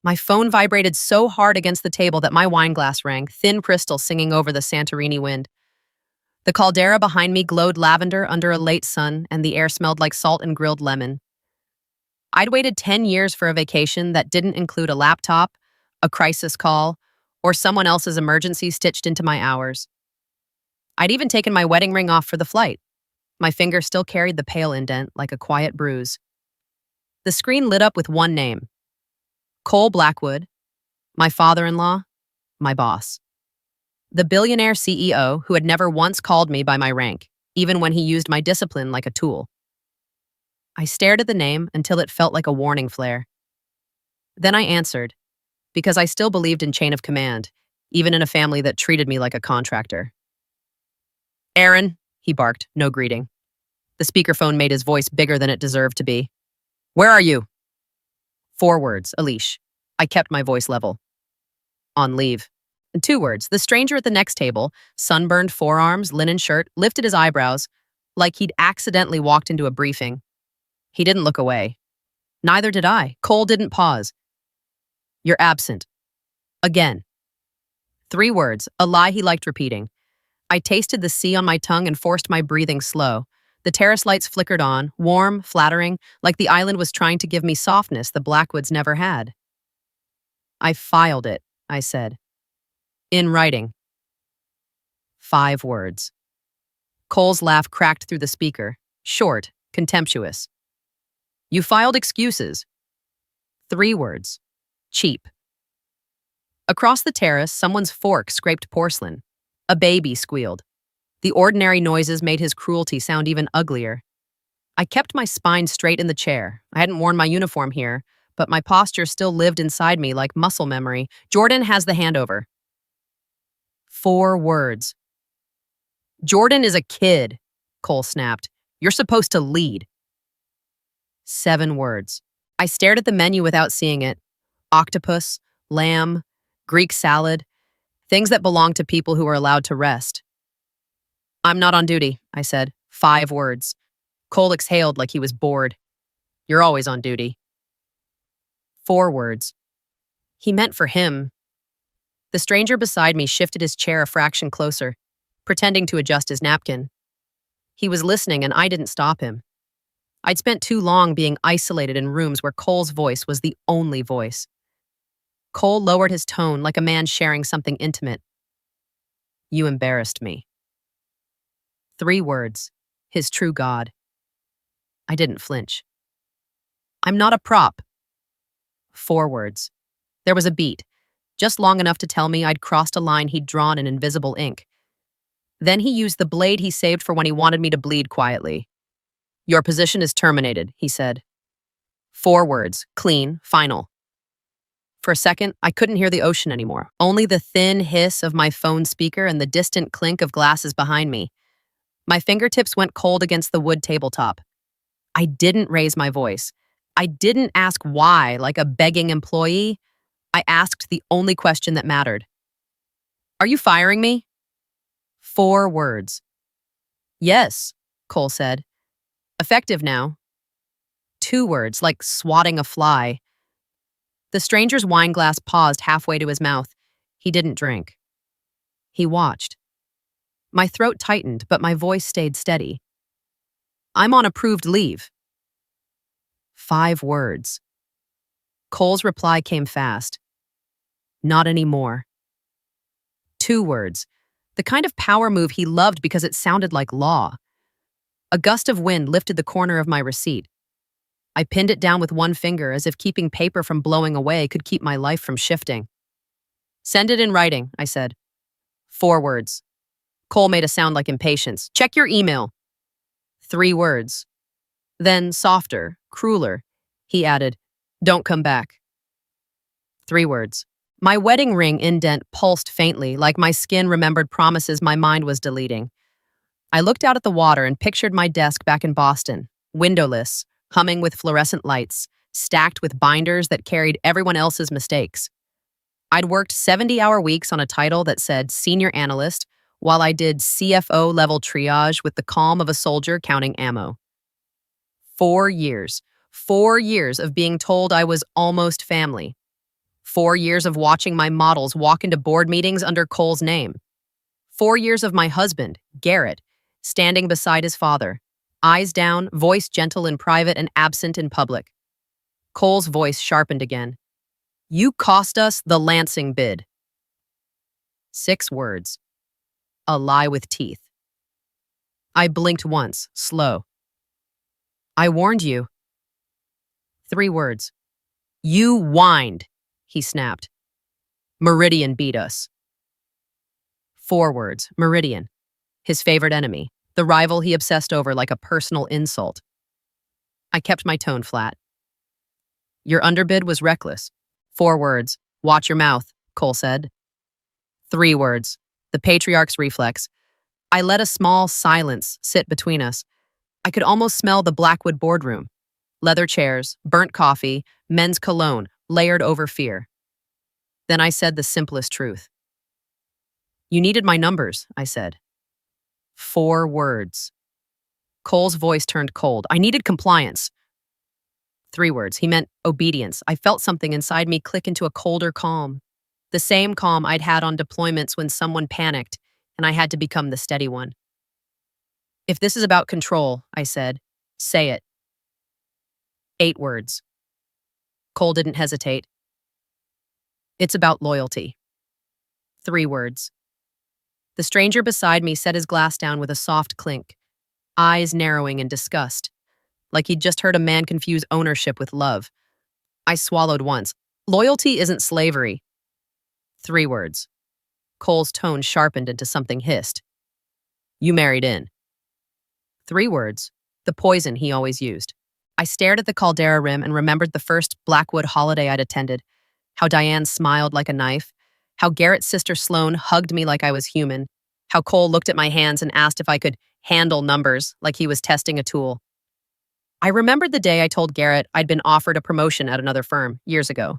My phone vibrated so hard against the table that my wine glass rang, thin crystal singing over the Santorini wind. The caldera behind me glowed lavender under a late sun, and the air smelled like salt and grilled lemon. I'd waited 10 years for a vacation that didn't include a laptop, a crisis call, or someone else's emergency stitched into my hours. I'd even taken my wedding ring off for the flight. My finger still carried the pale indent like a quiet bruise. The screen lit up with one name: Cole Blackwood, my father-in-law, my boss. The billionaire CEO who had never once called me by my rank, even when he used my discipline like a tool. I stared at the name until it felt like a warning flare. Then I answered, because I still believed in chain of command, even in a family that treated me like a contractor. "Aaron," he barked, no greeting. The speakerphone made his voice bigger than it deserved to be. "Where are you?" 4 words, Alish. I kept my voice level. "On leave." And 2 words. The stranger at the next table, sunburned forearms, linen shirt, lifted his eyebrows, like he'd accidentally walked into a briefing. He didn't look away. Neither did I. Cole didn't pause. "You're absent." Again. 3 words, a lie he liked repeating. I tasted the sea on my tongue and forced my breathing slow. The terrace lights flickered on, warm, flattering, like the island was trying to give me softness the Blackwoods never had. "I filed it," I said. "In writing." 5 words. Cole's laugh cracked through the speaker, short, contemptuous. "You filed excuses." 3 words. Cheap. Across the terrace, someone's fork scraped porcelain. A baby squealed. The ordinary noises made his cruelty sound even uglier. I kept my spine straight in the chair. I hadn't worn my uniform here, but my posture still lived inside me like muscle memory. "Jordan has the handover." 4 words. "Jordan is a kid," Cole snapped. "You're supposed to lead." 7 words. I stared at the menu without seeing it. Octopus, lamb, Greek salad, things that belong to people who are allowed to rest. "I'm not on duty," I said. 5 words. Cole exhaled like he was bored. "You're always on duty." 4 words. He meant for him. The stranger beside me shifted his chair a fraction closer, pretending to adjust his napkin. He was listening, and I didn't stop him. I'd spent too long being isolated in rooms where Cole's voice was the only voice. Cole lowered his tone like a man sharing something intimate. "You embarrassed me." 3 words. His true God. I didn't flinch. "I'm not a prop." 4 words. There was a beat, just long enough to tell me I'd crossed a line he'd drawn in invisible ink. Then he used the blade he saved for when he wanted me to bleed quietly. "Your position is terminated," he said. 4 words, clean, final. For a second, I couldn't hear the ocean anymore, only the thin hiss of my phone speaker and the distant clink of glasses behind me. My fingertips went cold against the wood tabletop. I didn't raise my voice. I didn't ask why like a begging employee. I asked the only question that mattered. "Are you firing me?" 4 words. "Yes," Cole said. "Effective now." 2 words, like swatting a fly. The stranger's wine glass paused halfway to his mouth. He didn't drink. He watched. My throat tightened, but my voice stayed steady. "I'm on approved leave." 5 words. Cole's reply came fast. "Not anymore." 2 words. The kind of power move he loved because it sounded like law. A gust of wind lifted the corner of my receipt. I pinned it down with one finger as if keeping paper from blowing away could keep my life from shifting. "Send it in writing," I said. 4 words. Cole made a sound like impatience. "Check your email." 3 words. Then, softer, crueler, he added, "Don't come back." 3 words. My wedding ring indent pulsed faintly, like my skin remembered promises my mind was deleting. I looked out at the water and pictured my desk back in Boston, windowless, humming with fluorescent lights, stacked with binders that carried everyone else's mistakes. I'd worked 70-hour weeks on a title that said senior analyst, while I did CFO-level triage with the calm of a soldier counting ammo. 4 years. 4 years of being told I was almost family. 4 years of watching my models walk into board meetings under Cole's name. 4 years of my husband, Garrett, standing beside his father, eyes down, voice gentle in private and absent in public. Cole's voice sharpened again. You cost us the Lansing bid. 6 words. A lie with teeth. I blinked once, slow. I warned you. 3 words. You whined, he snapped. Meridian beat us. 4 words. Meridian. His favorite enemy. The rival he obsessed over like a personal insult. I kept my tone flat. Your underbid was reckless. 4 words. Watch your mouth, Cole said. 3 words. The patriarch's reflex. I let a small silence sit between us. I could almost smell the Blackwood boardroom. Leather chairs, burnt coffee, men's cologne, layered over fear. Then I said the simplest truth. You needed my numbers, I said. 4 words. Cole's voice turned cold. I needed compliance. 3 words. He meant obedience. I felt something inside me click into a colder calm. The same calm I'd had on deployments when someone panicked, and I had to become the steady one. If this is about control, I said, say it. 8 words. Cole didn't hesitate. It's about loyalty. 3 words. The stranger beside me set his glass down with a soft clink, eyes narrowing in disgust, like he'd just heard a man confuse ownership with love. I swallowed once. Loyalty isn't slavery. 3 words. Cole's tone sharpened into something hissed. You married in. 3 words. The poison he always used. I stared at the caldera rim and remembered the first Blackwood holiday I'd attended, how Diane smiled like a knife, how Garrett's sister Sloane hugged me like I was human, how Cole looked at my hands and asked if I could handle numbers like he was testing a tool. I remembered the day I told Garrett I'd been offered a promotion at another firm years ago.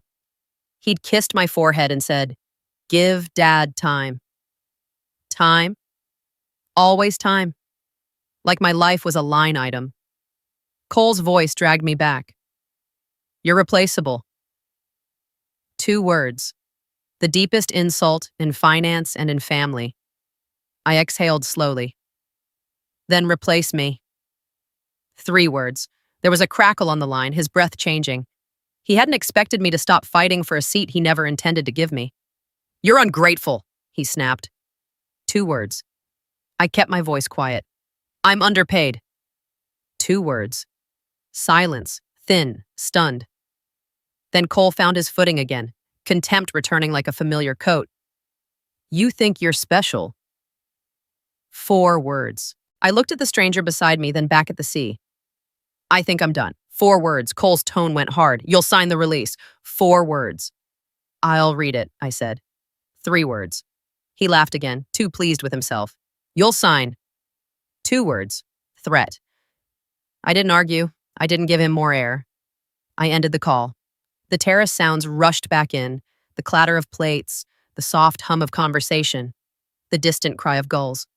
He'd kissed my forehead and said, give Dad time. Time? Always time. Like my life was a line item. Cole's voice dragged me back. You're replaceable. 2 words. The deepest insult in finance and in family. I exhaled slowly. Then replace me. 3 words. There was a crackle on the line, his breath changing. He hadn't expected me to stop fighting for a seat he never intended to give me. You're ungrateful, he snapped. 2 words. I kept my voice quiet. I'm underpaid. 2 words. Silence, thin, stunned. Then Cole found his footing again, contempt returning like a familiar coat. You think you're special. 4 words. I looked at the stranger beside me, then back at the sea. I think I'm done. 4 words. Cole's tone went hard. You'll sign the release. 4 words. I'll read it, I said. 3 words. He laughed again, too pleased with himself. You'll sign. 2 words. Threat. I didn't argue. I didn't give him more air. I ended the call. The terrace sounds rushed back in, the clatter of plates, the soft hum of conversation, the distant cry of gulls.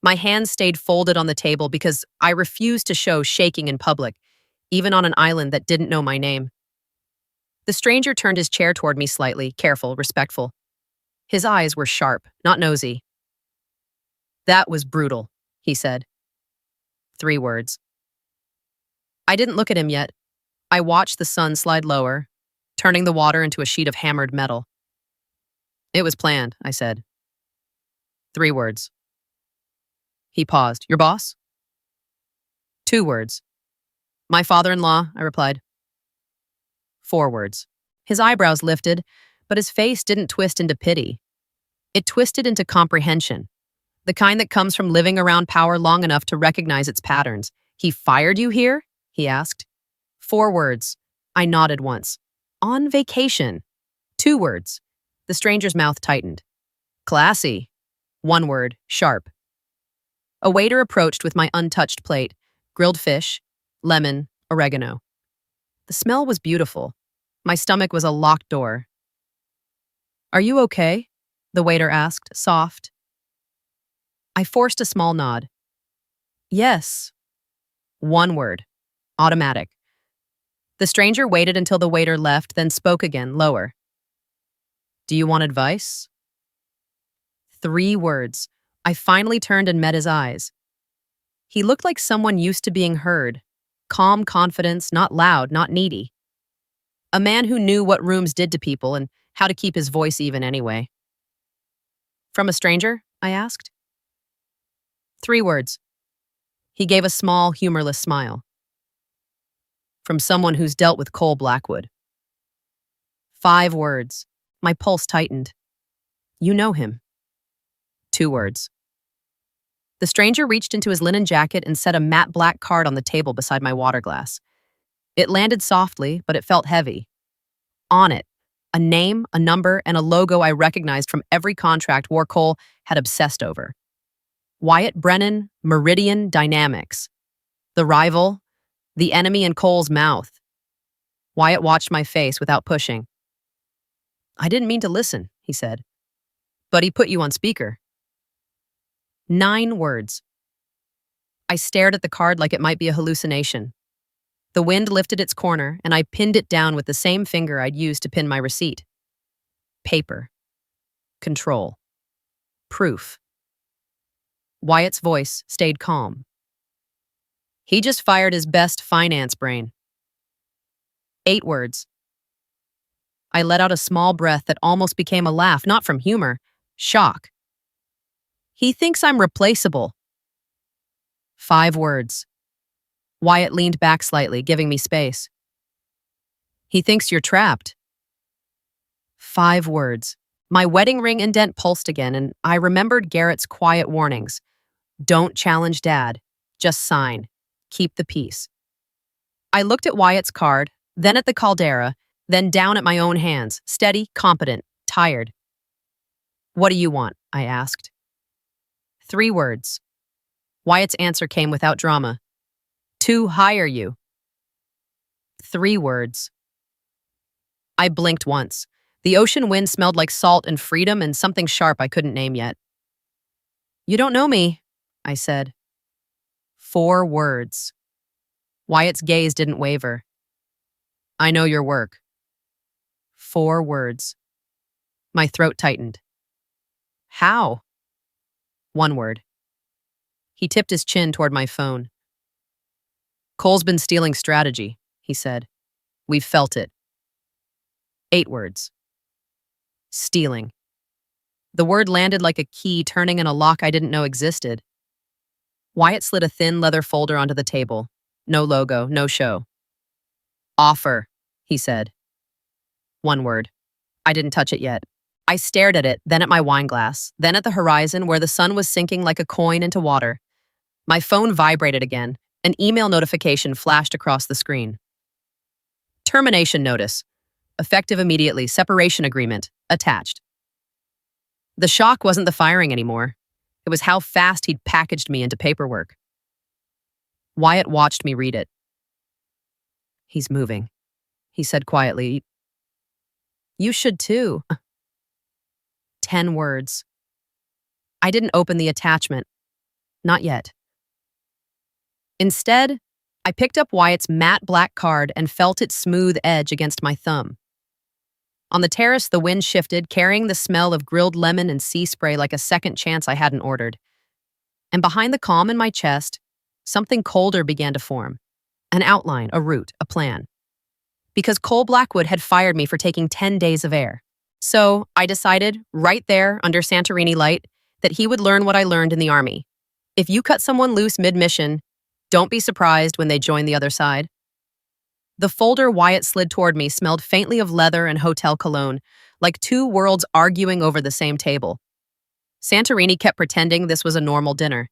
My hands stayed folded on the table because I refused to show shaking in public, even on an island that didn't know my name. The stranger turned his chair toward me slightly, careful, respectful. His eyes were sharp, not nosy. That was brutal, he said. 3 words. I didn't look at him yet. I watched the sun slide lower, turning the water into a sheet of hammered metal. It was planned, I said. 3 words. He paused. Your boss? 2 words. My father-in-law, I replied. 4 words. His eyebrows lifted, but his face didn't twist into pity. It twisted into comprehension, the kind that comes from living around power long enough to recognize its patterns. He fired you here? He asked. 4 words. I nodded once. On vacation. 2 words. The stranger's mouth tightened. Classy. 1 word. Sharp. A waiter approached with my untouched plate, grilled fish, lemon, oregano. The smell was beautiful. My stomach was a locked door. Are you okay? The waiter asked, soft. I forced a small nod. Yes. 1 word. Automatic. The stranger waited until the waiter left, then spoke again, lower. Do you want advice? 3 words. I finally turned and met his eyes. He looked like someone used to being heard. Calm confidence, not loud, not needy. A man who knew what rooms did to people and how to keep his voice even anyway. From a stranger? I asked. 3 words. He gave a small, humorless smile. From someone who's dealt with Cole Blackwood. 5 words. My pulse tightened. You know him. 2 words. The stranger reached into his linen jacket and set a matte black card on the table beside my water glass. It landed softly, but it felt heavy. On it, a name, a number, and a logo I recognized from every contract War Cole had obsessed over. Wyatt Brennan, Meridian Dynamics. The rival, the enemy in Cole's mouth. Wyatt watched my face without pushing. I didn't mean to listen, he said. But he put you on speaker. 9 words. I stared at the card like it might be a hallucination. The wind lifted its corner, and I pinned it down with the same finger I'd used to pin my receipt. Paper. Control. Proof. Wyatt's voice stayed calm. He just fired his best finance brain. 8 words. I let out a small breath that almost became a laugh, not from humor, shock. He thinks I'm replaceable. 5 words. Wyatt leaned back slightly, giving me space. He thinks you're trapped. 5 words. My wedding ring indent pulsed again, and I remembered Garrett's quiet warnings. Don't challenge Dad. Just sign. Keep the peace. I looked at Wyatt's card, then at the caldera, then down at my own hands, steady, competent, tired. What do you want? I asked. 3 words. Wyatt's answer came without drama. To hire you. 3 words. I blinked once. The ocean wind smelled like salt and freedom and something sharp I couldn't name yet. You don't know me, I said. 4 words. Wyatt's gaze didn't waver. I know your work. 4 words. My throat tightened. How? 1 word. He tipped his chin toward my phone. Cole's been stealing strategy, he said. We've felt it. 8 words. Stealing. The word landed like a key turning in a lock I didn't know existed. Wyatt slid a thin leather folder onto the table. No logo, no show. Offer, he said. 1 word. I didn't touch it yet. I stared at it, then at my wine glass, then at the horizon where the sun was sinking like a coin into water. My phone vibrated again. An email notification flashed across the screen. Termination notice. Effective immediately. Separation agreement. Attached. The shock wasn't the firing anymore. It was how fast he'd packaged me into paperwork. Wyatt watched me read it. He's moving, he said quietly. You should too. 10 words. I didn't open the attachment. Not yet. Instead, I picked up Wyatt's matte black card and felt its smooth edge against my thumb. On the terrace, the wind shifted, carrying the smell of grilled lemon and sea spray like a second chance I hadn't ordered. And behind the calm in my chest, something colder began to form. An outline, a route, a plan. Because Cole Blackwood had fired me for taking 10 days of air. So I decided, right there under Santorini light, that he would learn what I learned in the army. If you cut someone loose mid-mission, don't be surprised when they join the other side. The folder Wyatt slid toward me smelled faintly of leather and hotel cologne, like 2 worlds arguing over the same table. Santorini kept pretending this was a normal dinner.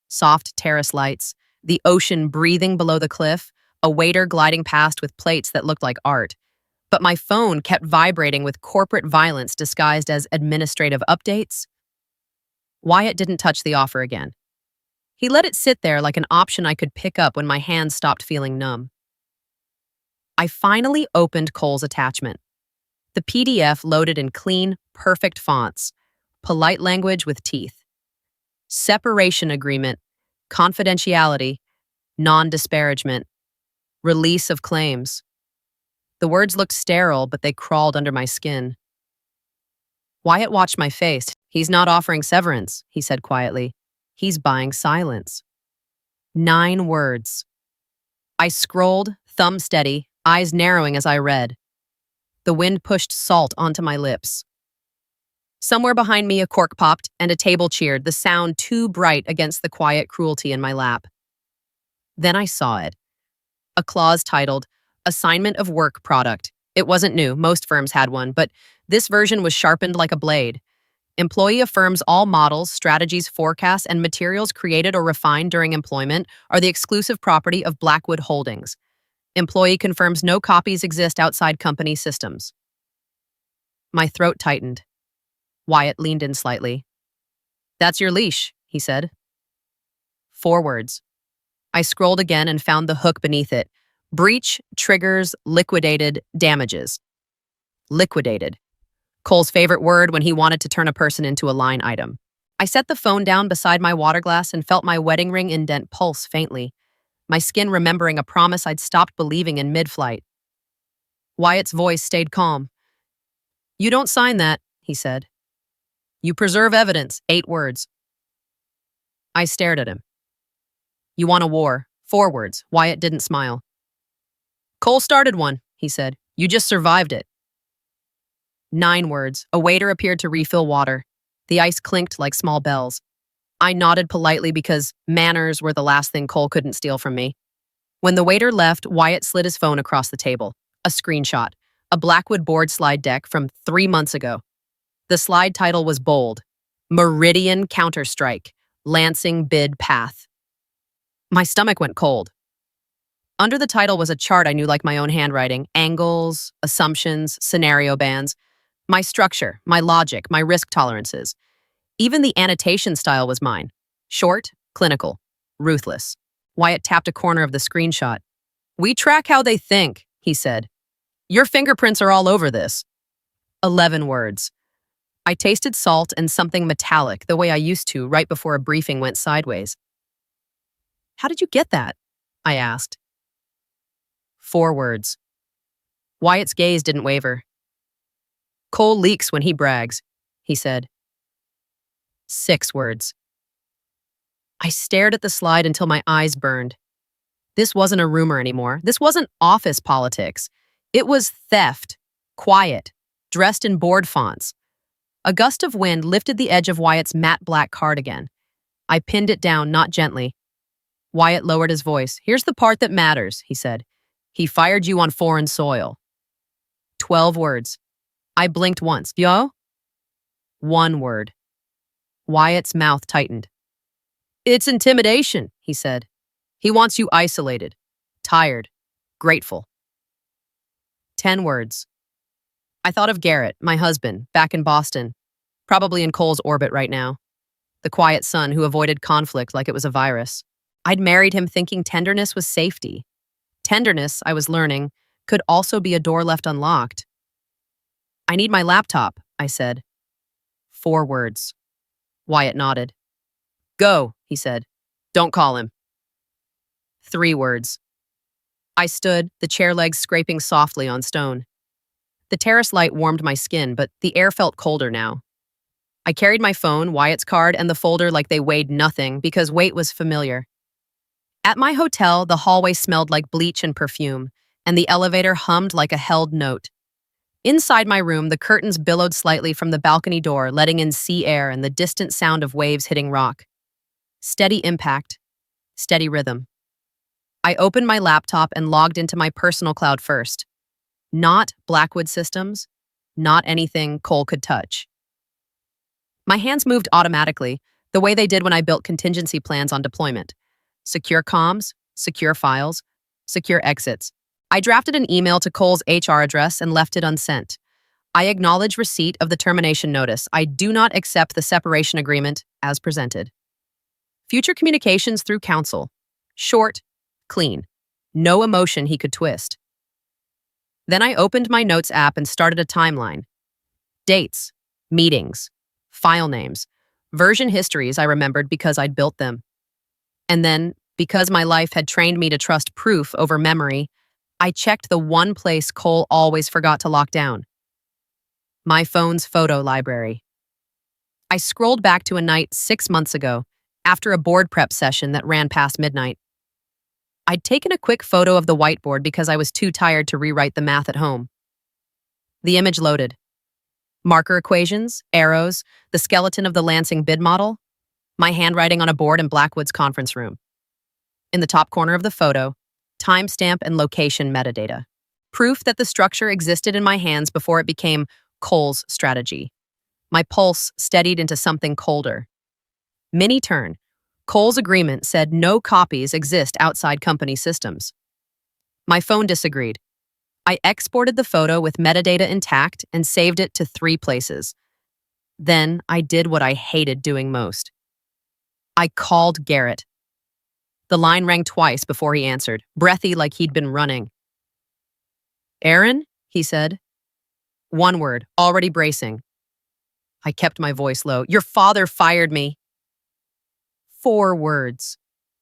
Soft terrace lights, the ocean breathing below the cliff, a waiter gliding past with plates that looked like art. But my phone kept vibrating with corporate violence disguised as administrative updates. Wyatt didn't touch the offer again. He let it sit there like an option I could pick up when my hands stopped feeling numb. I finally opened Cole's attachment. The PDF loaded in clean, perfect fonts, polite language with teeth. Separation agreement, confidentiality, non-disparagement, release of claims. The words looked sterile, but they crawled under my skin. Wyatt watched my face. He's not offering severance, he said quietly. He's buying silence. 9 words. I scrolled, thumb steady, eyes narrowing as I read. The wind pushed salt onto my lips. Somewhere behind me, a cork popped and a table cheered, the sound too bright against the quiet cruelty in my lap. Then I saw it. A clause titled, Assignment of Work Product. It wasn't new, most firms had one, but this version was sharpened like a blade. Employee affirms all models, strategies, forecasts, and materials created or refined during employment are the exclusive property of Blackwood Holdings. Employee confirms no copies exist outside company systems. My throat tightened. Wyatt leaned in slightly. That's your leash, he said. 4 words. I scrolled again and found the hook beneath it. Breach, triggers, liquidated, damages. Liquidated. Cole's favorite word when he wanted to turn a person into a line item. I set the phone down beside my water glass and felt my wedding ring indent pulse faintly, my skin remembering a promise I'd stopped believing in mid-flight. Wyatt's voice stayed calm. You don't sign that, he said. You preserve evidence, 8 words. I stared at him. You want a war, 4 words. Wyatt didn't smile. Cole started one, he said. You just survived it. 9 words. A waiter appeared to refill water. The ice clinked like small bells. I nodded politely because manners were the last thing Cole couldn't steal from me. When the waiter left, Wyatt slid his phone across the table. A screenshot. A Blackwood board slide deck from 3 months ago. The slide title was bold. Meridian Counterstrike. Lansing Bid Path. My stomach went cold. Under the title was a chart I knew like my own handwriting. Angles, assumptions, scenario bands. My structure, my logic, my risk tolerances. Even the annotation style was mine. Short, clinical, ruthless. Wyatt tapped a corner of the screenshot. We track how they think, he said. Your fingerprints are all over this. 11 words. I tasted salt and something metallic the way I used to right before a briefing went sideways. How did you get that? I asked. 4 words. Wyatt's gaze didn't waver. Cole leaks when he brags, he said. 6 words. I stared at the slide until my eyes burned. This wasn't a rumor anymore. This wasn't office politics. It was theft, quiet, dressed in board fonts. A gust of wind lifted the edge of Wyatt's matte black cardigan. I pinned it down, not gently. Wyatt lowered his voice. Here's the part that matters, he said. He fired you on foreign soil. 12 words. I blinked once. Yo? 1 word. Wyatt's mouth tightened. It's intimidation, he said. He wants you isolated, tired, grateful. 10 words. I thought of Garrett, my husband, back in Boston, probably in Cole's orbit right now. The quiet son who avoided conflict like it was a virus. I'd married him thinking tenderness was safety. Tenderness, I was learning, could also be a door left unlocked. I need my laptop, I said. 4 words. Wyatt nodded. Go, he said. Don't call him. 3 words. I stood, the chair legs scraping softly on stone. The terrace light warmed my skin, but the air felt colder now. I carried my phone, Wyatt's card, and the folder like they weighed nothing because weight was familiar. At my hotel, the hallway smelled like bleach and perfume, and the elevator hummed like a held note. Inside my room, the curtains billowed slightly from the balcony door, letting in sea air and the distant sound of waves hitting rock. Steady impact, steady rhythm. I opened my laptop and logged into my personal cloud first. Not Blackwood systems, not anything Cole could touch. My hands moved automatically, the way they did when I built contingency plans on deployment. Secure comms, secure files, secure exits. I drafted an email to Cole's HR address and left it unsent. I acknowledge receipt of the termination notice. I do not accept the separation agreement as presented. Future communications through counsel. Short, clean. No emotion he could twist. Then I opened my notes app and started a timeline. Dates, meetings, file names, version histories I remembered because I'd built them. And then, because my life had trained me to trust proof over memory, I checked the one place Cole always forgot to lock down: my phone's photo library. I scrolled back to a night 6 months ago, after a board prep session that ran past midnight. I'd taken a quick photo of the whiteboard because I was too tired to rewrite the math at home. The image loaded. Marker equations, arrows, the skeleton of the Lansing bid model, my handwriting on a board in Blackwood's conference room. In the top corner of the photo, timestamp and location metadata. Proof that the structure existed in my hands before it became Cole's strategy. My pulse steadied into something colder. Mini turn. Cole's agreement said no copies exist outside company systems. My phone disagreed. I exported the photo with metadata intact and saved it to 3 places. Then I did what I hated doing most. I called Garrett. The line rang twice before he answered, breathy like he'd been running. "Aaron?" he said. One word, already bracing. I kept my voice low. "Your father fired me." 4 words.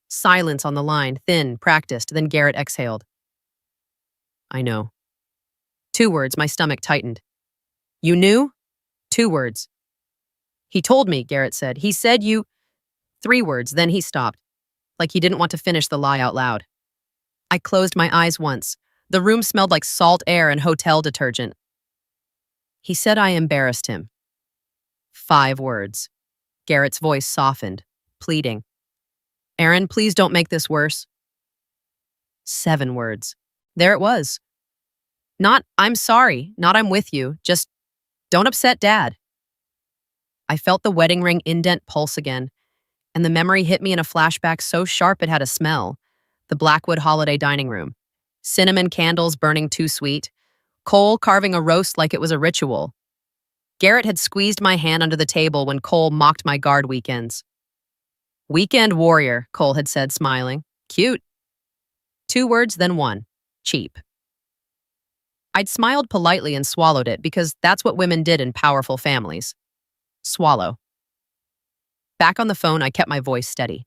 Silence on the line, thin, practiced, then Garrett exhaled. "I know." 2 words, my stomach tightened. "You knew?" 2 words. "He told me," Garrett said. "He said you—" 3 words, then he stopped, like he didn't want to finish the lie out loud. I closed my eyes once. The room smelled like salt air and hotel detergent. "He said I embarrassed him." 5 words. Garrett's voice softened, pleading. "Aaron, please don't make this worse." 7 words. There it was. Not "I'm sorry," not "I'm with you," just "don't upset Dad." I felt the wedding ring indent pulse again, and the memory hit me in a flashback so sharp it had a smell. The Blackwood holiday dining room. Cinnamon candles burning too sweet. Cole carving a roast like it was a ritual. Garrett had squeezed my hand under the table when Cole mocked my guard weekends. "Weekend warrior," Cole had said, smiling. "Cute." 2 words, then 1. Cheap. I'd smiled politely and swallowed it because that's what women did in powerful families. Swallow. Back on the phone, I kept my voice steady.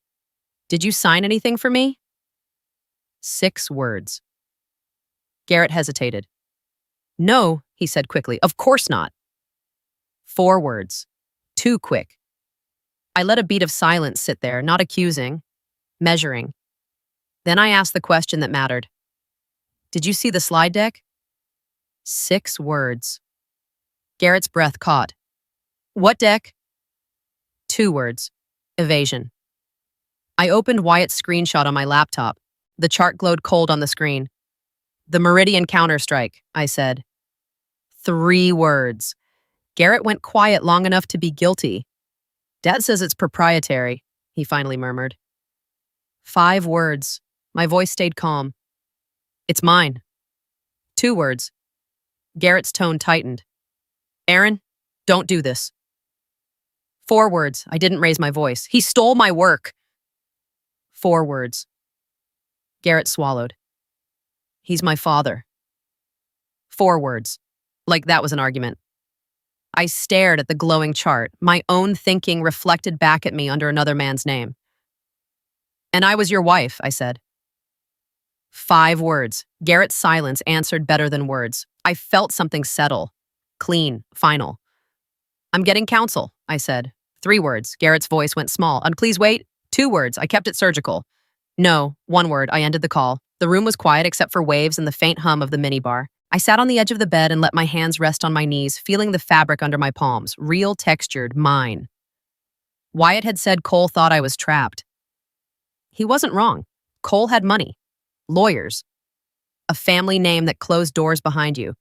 "Did you sign anything for me?" 6 words. Garrett hesitated. "No," he said quickly. "Of course not." 4 words. Too quick. I let a beat of silence sit there, not accusing, measuring. Then I asked the question that mattered. "Did you see the slide deck?" 6 words. Garrett's breath caught. "What deck?" 2 words. Evasion. I opened Wyatt's screenshot on my laptop. The chart glowed cold on the screen. "The Meridian counterstrike," I said. 3 words. Garrett went quiet long enough to be guilty. "Dad says it's proprietary," he finally murmured. 5 words. My voice stayed calm. "It's mine." 2 words. Garrett's tone tightened. "Aaron, don't do this." 4 words. I didn't raise my voice. "He stole my work." 4 words. Garrett swallowed. "He's my father." 4 words. Like that was an argument. I stared at the glowing chart, my own thinking reflected back at me under another man's name. "And I was your wife," I said. 5 words. Garrett's silence answered better than words. I felt something settle. Clean, final. "I'm getting counsel," I said. 3 words. Garrett's voice went small. "And please wait." 2 words. I kept it surgical. "No." 1 word. I ended the call. The room was quiet except for waves and the faint hum of the minibar. I sat on the edge of the bed and let my hands rest on my knees, feeling the fabric under my palms, real textured, mine. Wyatt had said Cole thought I was trapped. He wasn't wrong. Cole had money, lawyers, a family name that closed doors behind you.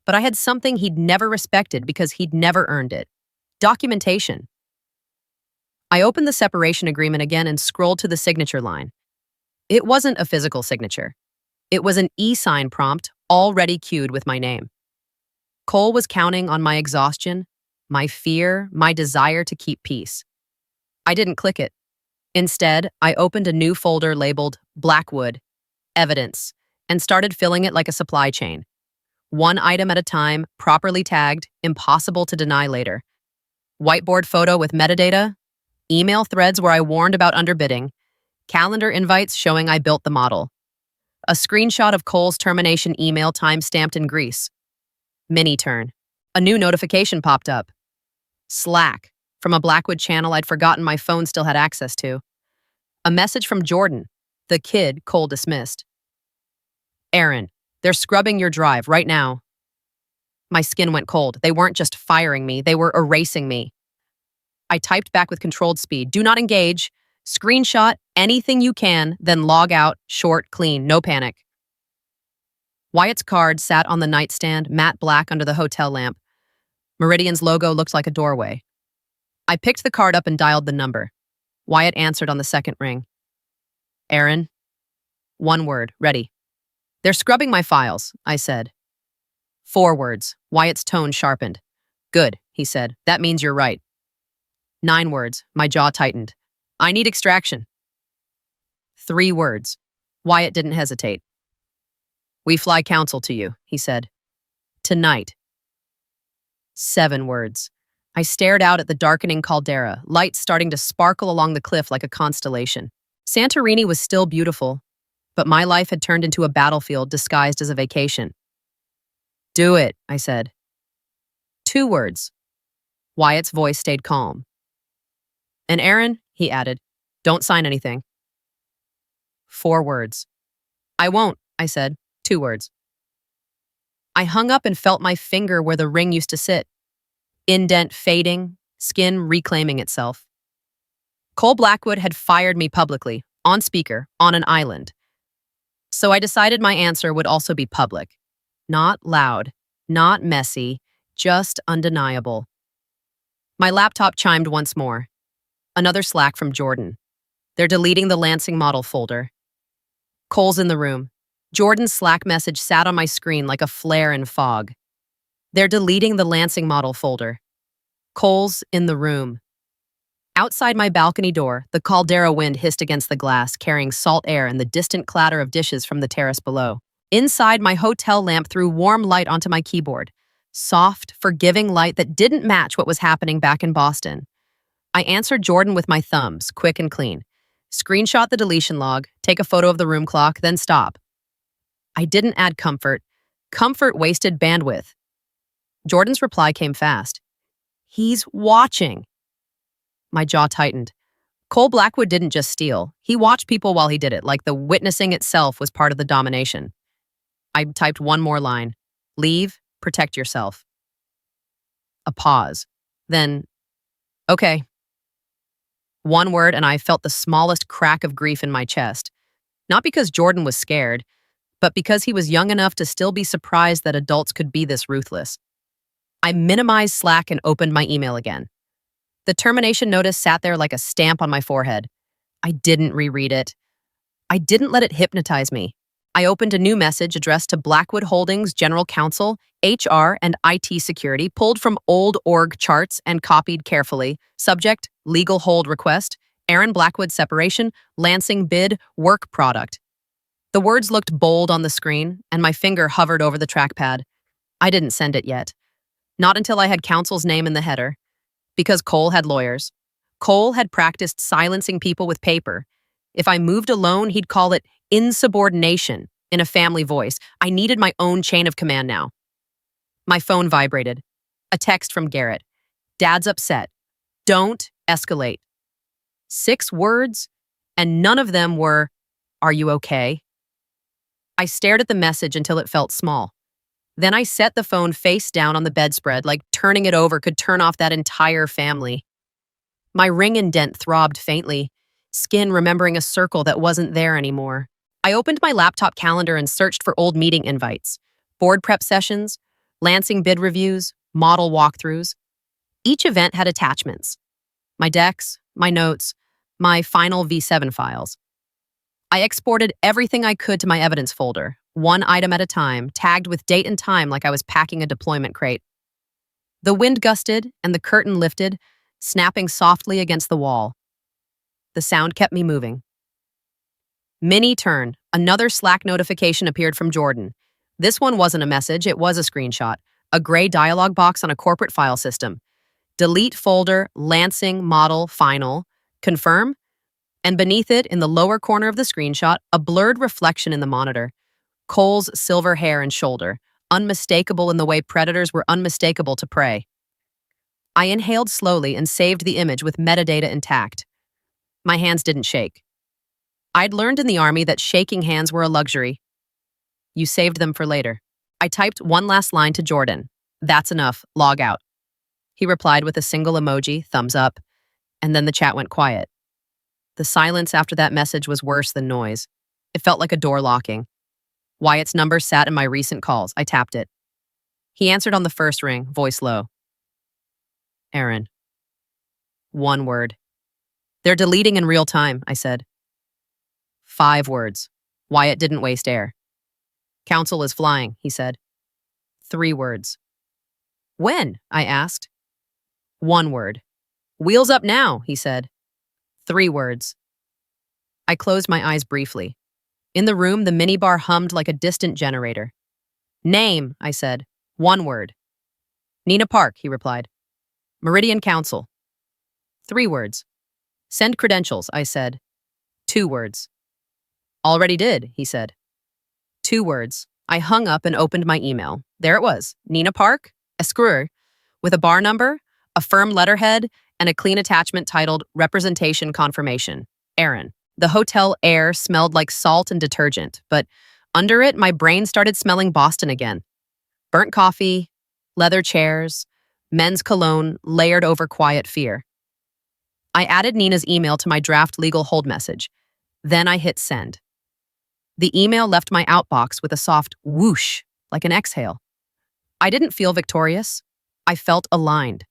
But I had something he'd never respected because he'd never earned it. Documentation. I opened the separation agreement again and scrolled to the signature line. It wasn't a physical signature. It was an e-sign prompt already queued with my name. Cole was counting on my exhaustion, my fear, my desire to keep peace. I didn't click it. Instead, I opened a new folder labeled Blackwood, Evidence, and started filling it like a supply chain. 1 item at a time, properly tagged, impossible to deny later. Whiteboard photo with metadata, email threads where I warned about underbidding, calendar invites showing I built the model. A screenshot of Cole's termination email time-stamped in Greece. Mini turn. A new notification popped up. Slack, from a Blackwood channel I'd forgotten my phone still had access to. A message from Jordan, the kid Cole dismissed. Aaron, they're scrubbing your drive right now. My skin went cold. They weren't just firing me, they were erasing me. I typed back with controlled speed. Do not engage. Screenshot anything you can, then log out, short, clean, no panic. Wyatt's card sat on the nightstand, matte black under the hotel lamp. Meridian's logo looked like a doorway. I picked the card up and dialed the number. Wyatt answered on the second ring. Aaron? One word, ready. They're scrubbing my files, I said. 4 words. Wyatt's tone sharpened. Good, he said. That means you're right. 9 words. My jaw tightened. I need extraction. 3 words. Wyatt didn't hesitate. We fly counsel to you, he said. Tonight. 7 words. I stared out at the darkening caldera, lights starting to sparkle along the cliff like a constellation. Santorini was still beautiful, but my life had turned into a battlefield disguised as a vacation. Do it, I said. 2 words. Wyatt's voice stayed calm. And Aaron, he added, don't sign anything. 4 words. I won't, I said. 2 words. I hung up and felt my finger where the ring used to sit. Indent fading, skin reclaiming itself. Cole Blackwood had fired me publicly, on speaker, on an island. So I decided my answer would also be public. Not loud, not messy, just undeniable. My laptop chimed once more. Another Slack from Jordan. They're deleting the Lansing model folder. Cole's in the room. Jordan's Slack message sat on my screen like a flare in fog. They're deleting the Lansing model folder. Cole's in the room. Outside my balcony door, the caldera wind hissed against the glass, carrying salt air and the distant clatter of dishes from the terrace below. Inside, my hotel lamp threw warm light onto my keyboard. Soft, forgiving light that didn't match what was happening back in Boston. I answered Jordan with my thumbs, quick and clean. Screenshot the deletion log, take a photo of the room clock, then stop. I didn't add comfort. Comfort wasted bandwidth. Jordan's reply came fast. He's watching. My jaw tightened. Cole Blackwood didn't just steal. He watched people while he did it, like the witnessing itself was part of the domination. I typed one more line. Leave, protect yourself. A pause. Then, okay. 1 word and I felt the smallest crack of grief in my chest. Not because Jordan was scared, but because he was young enough to still be surprised that adults could be this ruthless. I minimized Slack and opened my email again. The termination notice sat there like a stamp on my forehead. I didn't reread it. I didn't let it hypnotize me. I opened a new message addressed to Blackwood Holdings General Counsel, HR, and IT Security, pulled from old org charts and copied carefully. Subject, legal hold request, Aaron Blackwood separation, Lansing bid, work product. The words looked bold on the screen, and my finger hovered over the trackpad. I didn't send it yet. Not until I had counsel's name in the header. Because Cole had lawyers. Cole had practiced silencing people with paper. If I moved alone, he'd call it insubordination in a family voice. I needed my own chain of command now. My phone vibrated. A text from Garrett. Dad's upset. Don't escalate. 6 words, and none of them were, are you okay? I stared at the message until it felt small. Then I set the phone face down on the bedspread, like turning it over could turn off that entire family. My ring indent throbbed faintly, skin remembering a circle that wasn't there anymore. I opened my laptop calendar and searched for old meeting invites, board prep sessions, Lansing bid reviews, model walkthroughs. Each event had attachments. My decks, my notes, my final V7 files. I exported everything I could to my evidence folder, one item at a time, tagged with date and time like I was packing a deployment crate. The wind gusted and the curtain lifted, snapping softly against the wall. The sound kept me moving. Mini turn. Another Slack notification appeared from Jordan. This one wasn't a message, it was a screenshot. A gray dialog box on a corporate file system. Delete folder, Lansing, model, final. Confirm? And beneath it, in the lower corner of the screenshot, a blurred reflection in the monitor. Cole's silver hair and shoulder, unmistakable in the way predators were unmistakable to prey. I inhaled slowly and saved the image with metadata intact. My hands didn't shake. I'd learned in the army that shaking hands were a luxury. You saved them for later. I typed one last line to Jordan. That's enough, log out. He replied with a single emoji, thumbs up, and then the chat went quiet. The silence after that message was worse than noise. It felt like a door locking. Wyatt's number sat in my recent calls. I tapped it. He answered on the first ring, voice low. Aaron. One word. They're deleting in real time, I said. 5 words. Wyatt didn't waste air. Council is flying, he said. 3 words. When? I asked. 1 word. Wheels up now, he said. 3 words. I closed my eyes briefly. In the room, the minibar hummed like a distant generator. Name, I said. 1 word. Nina Park, he replied. Meridian Council. 3 words. Send credentials, I said. 2 words. Already did, he said. 2 words. I hung up and opened my email. There it was. Nina Park, escrow, with a bar number, a firm letterhead, and a clean attachment titled Representation Confirmation. Aaron. The hotel air smelled like salt and detergent, but under it, my brain started smelling Boston again. Burnt coffee, leather chairs, men's cologne layered over quiet fear. I added Nina's email to my draft legal hold message. Then I hit send. The email left my outbox with a soft whoosh, like an exhale. I didn't feel victorious. I felt aligned.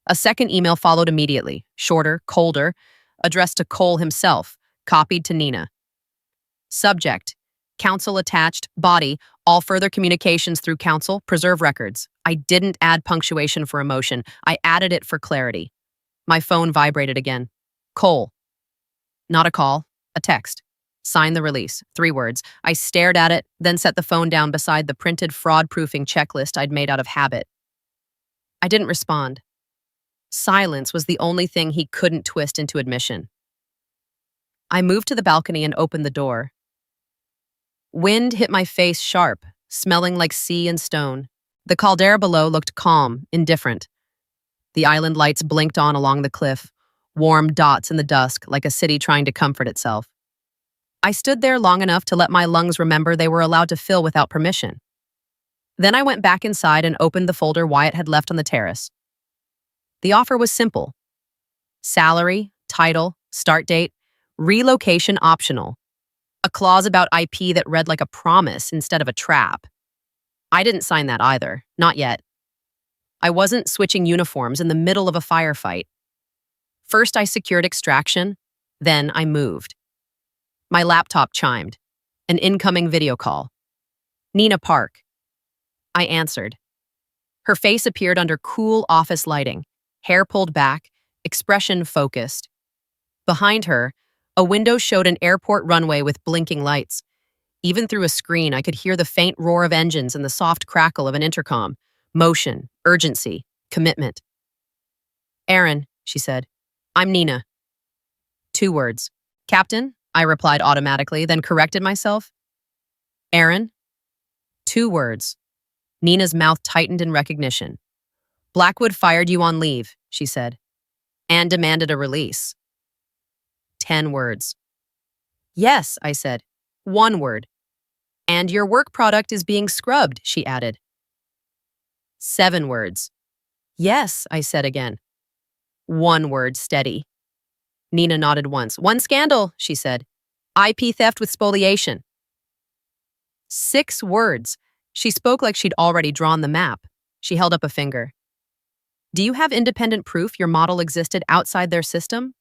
A second email followed immediately, shorter, colder, addressed to Cole himself, copied to Nina. Subject, council attached, body, all further communications through council, preserve records. I didn't add punctuation for emotion. I added it for clarity. My phone vibrated again. Cole. Not a call, a text. Sign the release. 3 words. I stared at it, then set the phone down beside the printed fraud-proofing checklist I'd made out of habit. I didn't respond. Silence was the only thing he couldn't twist into admission. I moved to the balcony and opened the door. Wind hit my face sharp, smelling like sea and stone. The caldera below looked calm, indifferent. The island lights blinked on along the cliff, warm dots in the dusk like a city trying to comfort itself. I stood there long enough to let my lungs remember they were allowed to fill without permission. Then I went back inside and opened the folder Wyatt had left on the terrace. The offer was simple. Salary, title, start date, relocation optional. A clause about IP that read like a promise instead of a trap. I didn't sign that either, not yet. I wasn't switching uniforms in the middle of a firefight. First I secured extraction, then I moved. My laptop chimed. An incoming video call. Nina Park. I answered. Her face appeared under cool office lighting, hair pulled back, expression focused. Behind her, a window showed an airport runway with blinking lights. Even through a screen, I could hear the faint roar of engines and the soft crackle of an intercom. Motion, urgency, commitment. Aaron, she said. I'm Nina. 2 words. Captain, I replied automatically, then corrected myself. Aaron. 2 words. Nina's mouth tightened in recognition. Blackwood fired you on leave, she said, and demanded a release. 10 words. Yes, I said. 1 word. And your work product is being scrubbed, she added. 7 words. Yes, I said again. 1 word, steady. Nina nodded once. 1 scandal, she said. IP theft with spoliation. 6 words. She spoke like she'd already drawn the map. She held up a finger. Do you have independent proof your model existed outside their system?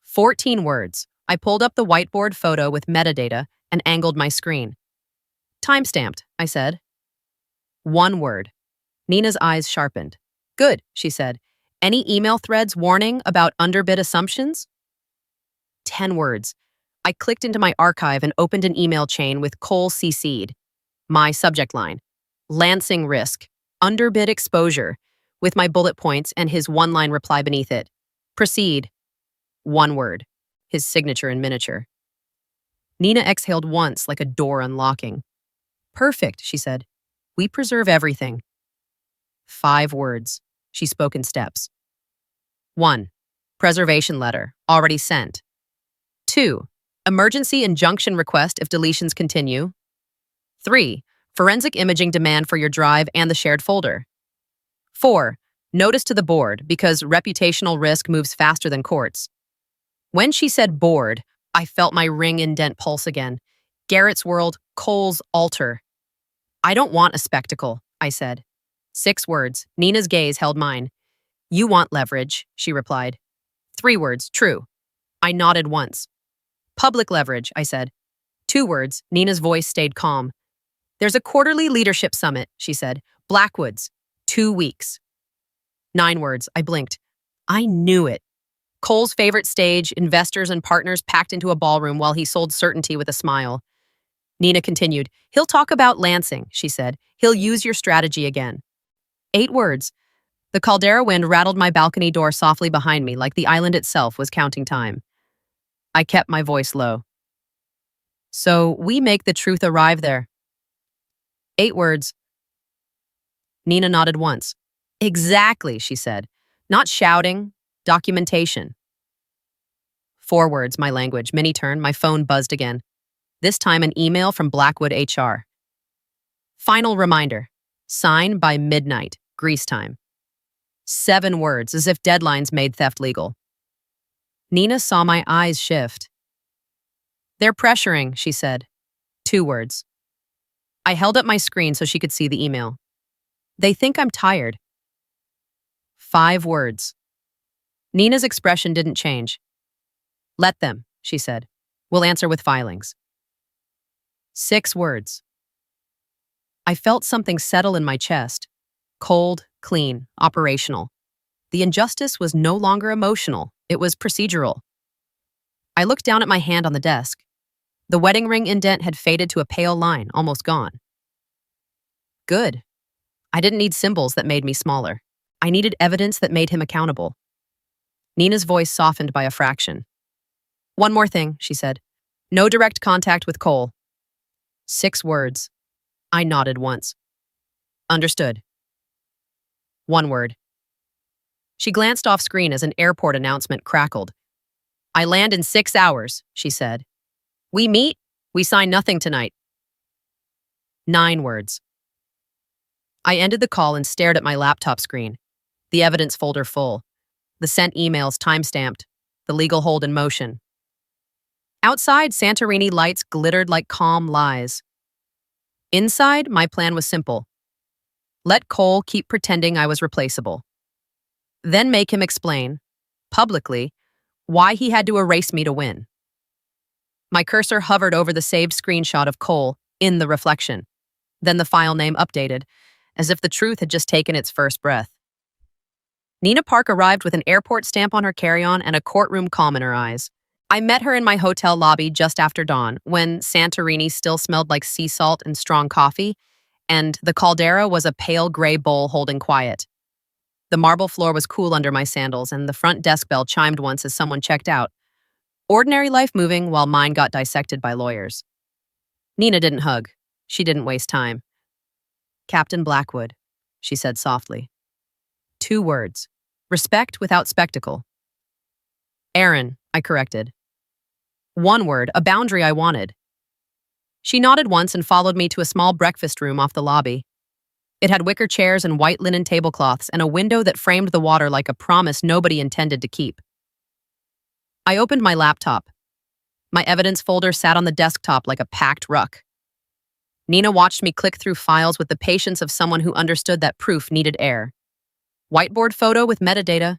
14 words. I pulled up the whiteboard photo with metadata and angled my screen. Timestamped, I said. 1 word. Nina's eyes sharpened. Good, she said. Any email threads warning about underbid assumptions? 10 words. I clicked into my archive and opened an email chain with Cole CC'd. My subject line. Lansing risk. Underbid exposure. With my bullet points and his 1-line reply beneath it. Proceed. 1 word. his signature in miniature. Nina exhaled once, like a door unlocking. Perfect, she said. We preserve everything. 5 words. She spoke in steps. 1. Preservation letter, already sent. 2. Emergency injunction request if deletions continue. 3. Forensic imaging demand for your drive and the shared folder. 4. Notice to the board because reputational risk moves faster than courts. When she said board, I felt my ring indent pulse again. Garrett's world, Cole's altar. I don't want a spectacle, I said. 6 words. Nina's gaze held mine. You want leverage, she replied. 3 words. True. I nodded once. Public leverage, I said. 2 words. Nina's voice stayed calm. There's a quarterly leadership summit, she said. Blackwoods. 2 weeks. 9 words. I blinked. I knew it. Cole's favorite stage, investors and partners packed into a ballroom while he sold certainty with a smile. Nina continued. He'll talk about Lansing, she said. He'll use your strategy again. 8 words. The caldera wind rattled my balcony door softly behind me like the island itself was counting time. I kept my voice low. So we make the truth arrive there. 8 words. Nina nodded once. Exactly, she said. Not shouting, documentation. 4 words, my language. Mini turn, my phone buzzed again. This time an email from Blackwood HR. Final reminder. Sign by midnight, Greece time. 7 words, as if deadlines made theft legal. Nina saw my eyes shift. They're pressuring, she said. 2 words. I held up my screen so she could see the email. They think I'm tired. 5 words. Nina's expression didn't change. Let them, she said. We'll answer with filings. 6 words. I felt something settle in my chest. Cold, clean, operational. The injustice was no longer emotional. It was procedural. I looked down at my hand on the desk. The wedding ring indent had faded to a pale line, almost gone. Good. I didn't need symbols that made me smaller. I needed evidence that made him accountable. Nina's voice softened by a fraction. 1 more thing, she said. No direct contact with Cole. 6 words. I nodded once. Understood. 1 word. She glanced off screen as an airport announcement crackled. I land in 6 hours, she said. We meet, we sign nothing tonight. 9 words. I ended the call and stared at my laptop screen. The evidence folder full. The sent emails time-stamped. The legal hold in motion. Outside, Santorini lights glittered like calm lies. Inside, my plan was simple. Let Cole keep pretending I was replaceable. Then make him explain, publicly, why he had to erase me to win. My cursor hovered over the saved screenshot of Cole in the reflection. Then the file name updated, as if the truth had just taken its first breath. Nina Park arrived with an airport stamp on her carry-on and a courtroom calm in her eyes. I met her in my hotel lobby just after dawn, when Santorini still smelled like sea salt and strong coffee, and the caldera was a pale gray bowl holding quiet. The marble floor was cool under my sandals, and the front desk bell chimed once as someone checked out. Ordinary life moving while mine got dissected by lawyers. Nina didn't hug. She didn't waste time. Captain Blackwood, she said softly. 2 words. Respect without spectacle. Aaron, I corrected. 1 word, a boundary I wanted. She nodded once and followed me to a small breakfast room off the lobby. It had wicker chairs and white linen tablecloths and a window that framed the water like a promise nobody intended to keep. I opened my laptop. My evidence folder sat on the desktop like a packed ruck. Nina watched me click through files with the patience of someone who understood that proof needed air. Whiteboard photo with metadata,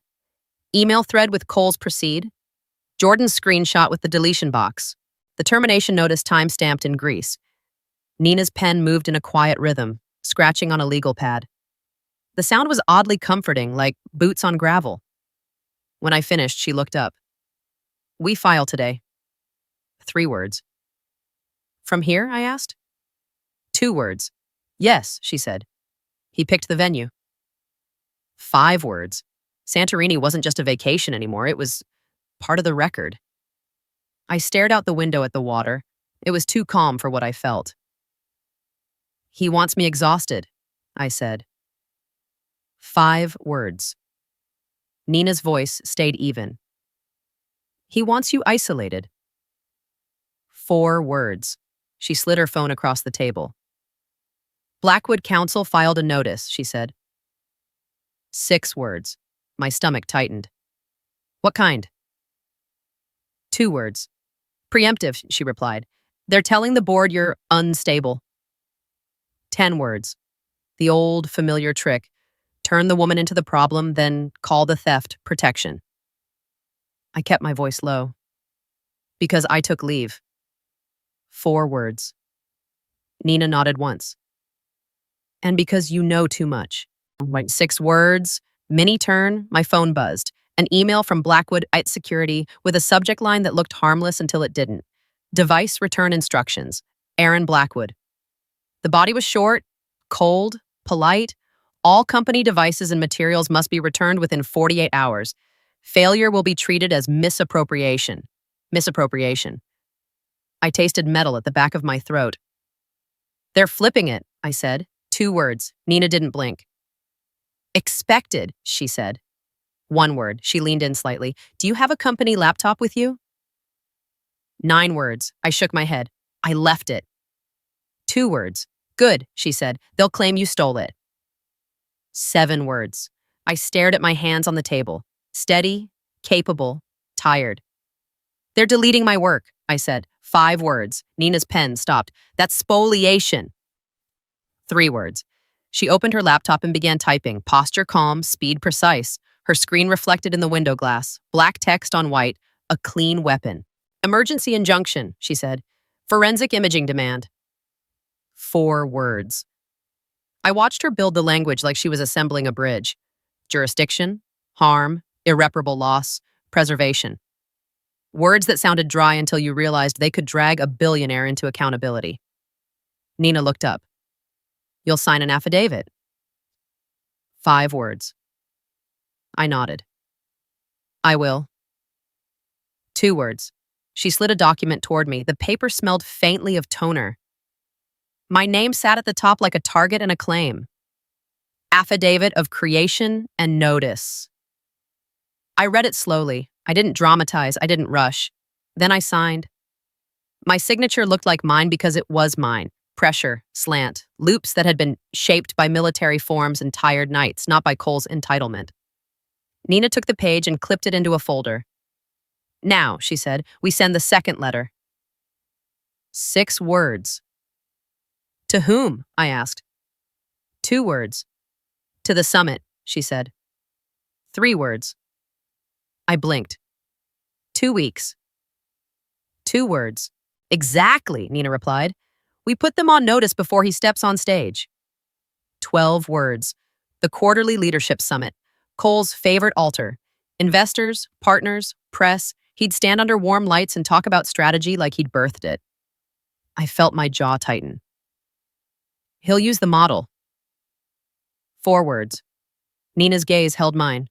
email thread with Cole's proceed, Jordan's screenshot with the deletion box, the termination notice time-stamped in Greece. Nina's pen moved in a quiet rhythm, scratching on a legal pad. The sound was oddly comforting, like boots on gravel. When I finished, she looked up. We file today. 3 words. From here, I asked. 2 words. Yes, she said. He picked the venue. 5 words. Santorini wasn't just a vacation anymore, it was part of the record. I stared out the window at the water. It was too calm for what I felt. He wants me exhausted, I said. 5 words. Nina's voice stayed even. He wants you isolated. 4 words. She slid her phone across the table. Blackwood Council filed a notice, she said. 6 words. My stomach tightened. What kind? 2 words. Preemptive, she replied. They're telling the board you're unstable. 10 words. The old, familiar trick. Turn the woman into the problem, then call the theft protection. I kept my voice low. Because I took leave. 4 words. Nina nodded once. And because you know too much. 6 words. Mini turn, my phone buzzed. An email from Blackwood at Security with a subject line that looked harmless until it didn't. Device return instructions. Aaron Blackwood. The body was short, cold, polite. All company devices and materials must be returned within 48 hours. Failure will be treated as misappropriation. Misappropriation. I tasted metal at the back of my throat. They're flipping it, I said. 2 words. Nina didn't blink. Expected, she said. 1 word. She leaned in slightly. Do you have a company laptop with you? 9 words. I shook my head. I left it. 2 words. Good, she said. They'll claim you stole it. 7 words. I stared at my hands on the table. Steady, capable, tired. They're deleting my work, I said. 5 words. Nina's pen stopped. That's spoliation. 3 words. She opened her laptop and began typing. Posture calm, speed precise. Her screen reflected in the window glass. Black text on white. A clean weapon. Emergency injunction, she said. Forensic imaging demand. 4 words. I watched her build the language like she was assembling a bridge. Jurisdiction, harm, irreparable loss, preservation. Words that sounded dry until you realized they could drag a billionaire into accountability. Nina looked up. You'll sign an affidavit. 5 words. I nodded. I will. 2 words. She slid a document toward me. The paper smelled faintly of toner. My name sat at the top like a target and a claim. Affidavit of creation and notice. I read it slowly. I didn't dramatize. I didn't rush. Then I signed. My signature looked like mine because it was mine. Pressure, slant, loops that had been shaped by military forms and tired nights, not by Cole's entitlement. Nina took the page and clipped it into a folder. Now, she said, we send the second letter. 6 words. To whom? I asked. 2 words. To the summit, she said. 3 words. I blinked. 2 weeks. 2 words. Exactly, Nina replied. We put them on notice before he steps on stage. 12 words. The Quarterly Leadership Summit. Cole's favorite altar. Investors, partners, press. He'd stand under warm lights and talk about strategy like he'd birthed it. I felt my jaw tighten. He'll use the model. 4 words. Nina's gaze held mine.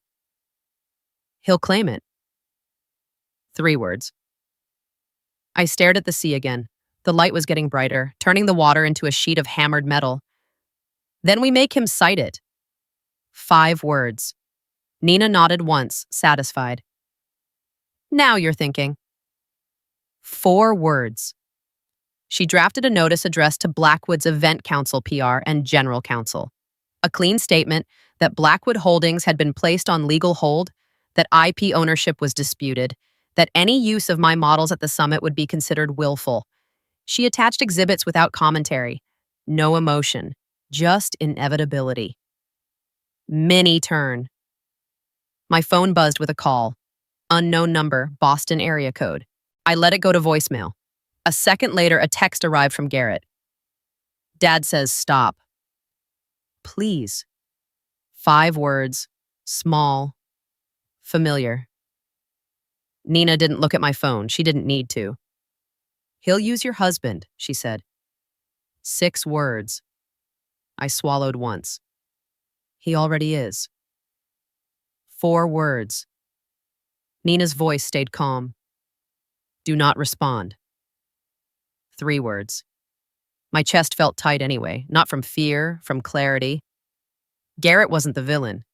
He'll claim it. 3 words. I stared at the sea again. The light was getting brighter, turning the water into a sheet of hammered metal. Then we make him cite it. 5 words. Nina nodded once, satisfied. Now you're thinking. 4 words. She drafted a notice addressed to Blackwood's Event Council PR and General Counsel. A clean statement that Blackwood Holdings had been placed on legal hold, that IP ownership was disputed, that any use of my models at the summit would be considered willful. She attached exhibits without commentary. No emotion, just inevitability. Mini turn. My phone buzzed with a call. Unknown number, Boston area code. I let it go to voicemail. A second later, a text arrived from Garrett. Dad says stop. Please. 5 words. Small. Familiar. Nina didn't look at my phone. She didn't need to. He'll use your husband, she said. 6 words. I swallowed once. He already is. 4 words. Nina's voice stayed calm. Do not respond. 3 words. My chest felt tight anyway, not from fear, from clarity. Garrett wasn't the villain,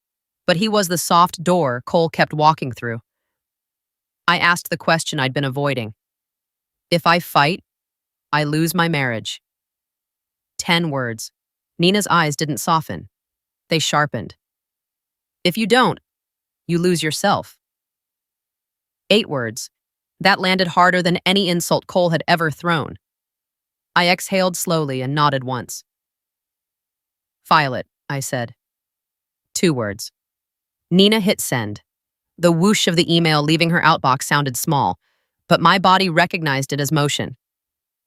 but he was the soft door Cole kept walking through. I asked the question I'd been avoiding. If I fight, I lose my marriage. 10 words. Nina's eyes didn't soften. They sharpened. If you don't, you lose yourself. 8 words. That landed harder than any insult Cole had ever thrown. I exhaled slowly and nodded once. File it, I said. 2 words. Nina hit send. The whoosh of the email leaving her outbox sounded small, but my body recognized it as motion.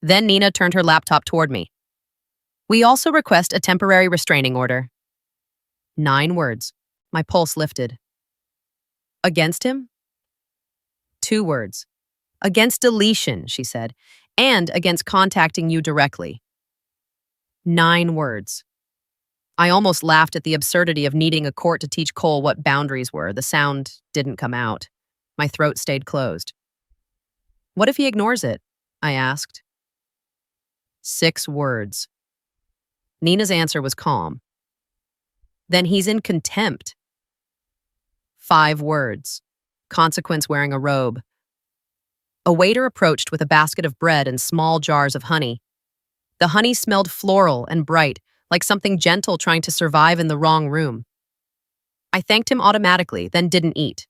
Then Nina turned her laptop toward me. We also request a temporary restraining order. 9 words. My pulse lifted. Against him? 2 words. Against deletion, she said, and against contacting you directly. 9 words. I almost laughed at the absurdity of needing a court to teach Cole what boundaries were. The sound didn't come out. My throat stayed closed. What if he ignores it? I asked. 6 words. Nina's answer was calm. Then he's in contempt. 5 words. Consequence wearing a robe. A waiter approached with a basket of bread and small jars of honey. The honey smelled floral and bright, like something gentle trying to survive in the wrong room. I thanked him automatically, then didn't eat.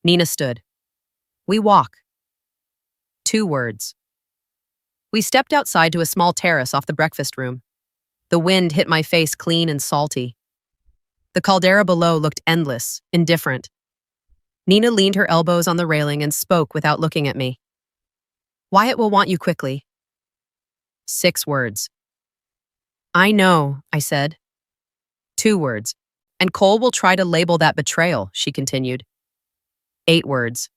Nina stood. We walk. 2 words. We stepped outside to a small terrace off the breakfast room. The wind hit my face clean and salty. The caldera below looked endless, indifferent. Nina leaned her elbows on the railing and spoke without looking at me. Wyatt will want you quickly. 6 words. I know, I said. 2 words. And Cole will try to label that betrayal, she continued. 8 words.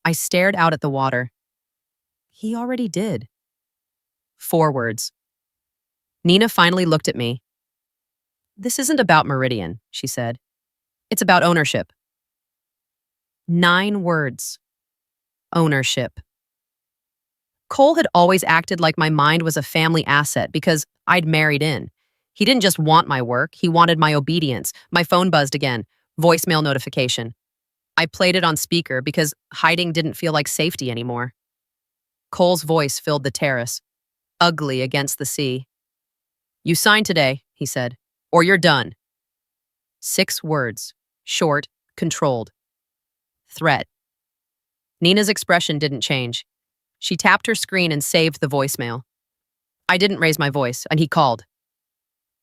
I stared out at the water. He already did. 4 words. Nina finally looked at me. This isn't about Meridian, she said. It's about ownership. 9 words. Ownership. Cole had always acted like my mind was a family asset because I'd married in. He didn't just want my work, he wanted my obedience. My phone buzzed again. Voicemail notification. I played it on speaker because hiding didn't feel like safety anymore. Cole's voice filled the terrace, ugly against the sea. You sign today, he said, or you're done. 6 words. Short, controlled. Threat. Nina's expression didn't change. She tapped her screen and saved the voicemail. I didn't raise my voice, and he called.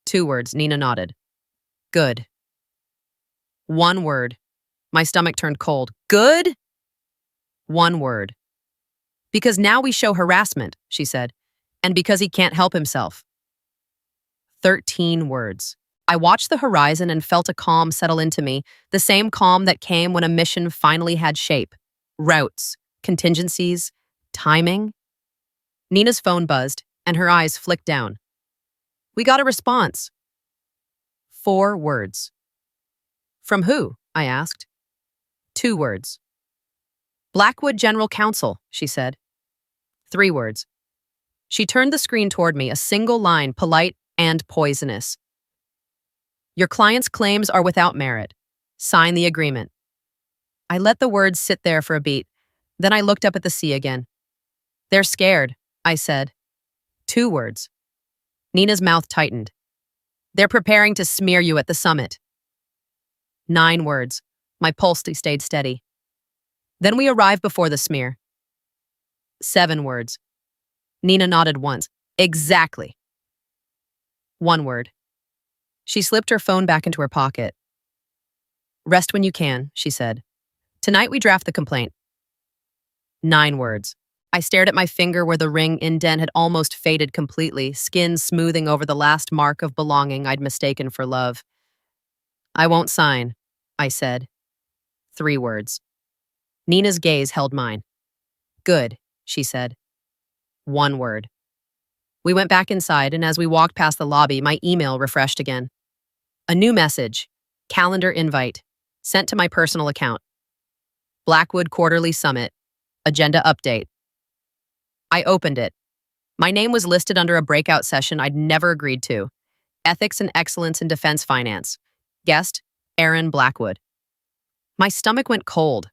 2 words, Nina nodded. Good. 1 word. My stomach turned cold. Good? 1 word. Because now we show harassment, she said, and because he can't help himself. 13 words. I watched the horizon and felt a calm settle into me, the same calm that came when a mission finally had shape. Routes, contingencies, timing. Nina's phone buzzed, and her eyes flicked down. We got a response. 4 words. From who? I asked. 2 words. Blackwood General Counsel, she said. 3 words. She turned the screen toward me, a single line, polite and poisonous. Your client's claims are without merit. Sign the agreement. I let the words sit there for a beat. Then I looked up at the sea again. They're scared, I said. 2 words. Nina's mouth tightened. They're preparing to smear you at the summit. 9 words. My pulse stayed steady. Then we arrive before the smear. 7 words. Nina nodded once. Exactly. 1 word. She slipped her phone back into her pocket. Rest when you can, she said. Tonight we draft the complaint. 9 words. I stared at my finger where the ring indent had almost faded completely, skin smoothing over the last mark of belonging I'd mistaken for love. I won't sign, I said. 3 words. Nina's gaze held mine. Good, she said. 1 word. We went back inside, and as we walked past the lobby, my email refreshed again. A new message. Calendar invite. Sent to my personal account. Blackwood Quarterly Summit. Agenda update. I opened it. My name was listed under a breakout session I'd never agreed to. Ethics and Excellence in Defense Finance. Guest, Aaron Blackwood. My stomach went cold.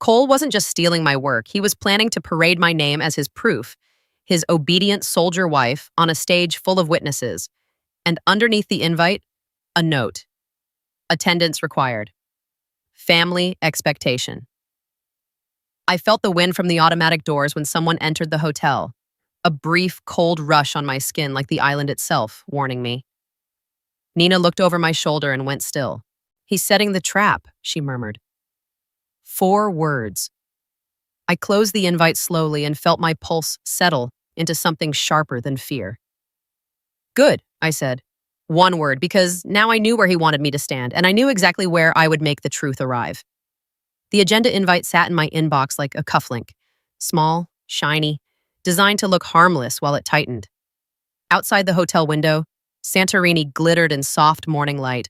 Cole wasn't just stealing my work, he was planning to parade my name as his proof, his obedient soldier wife on a stage full of witnesses. And underneath the invite, a note. Attendance required. Family expectation. I felt the wind from the automatic doors when someone entered the hotel. A brief, cold rush on my skin like the island itself, warning me. Nina looked over my shoulder and went still. He's setting the trap, she murmured. 4 words. I closed the invite slowly and felt my pulse settle into something sharper than fear. Good, I said. 1 word, because now I knew where he wanted me to stand, and I knew exactly where I would make the truth arrive. The agenda invite sat in my inbox like a cufflink. Small, shiny, designed to look harmless while it tightened. Outside the hotel window, Santorini glittered in soft morning light,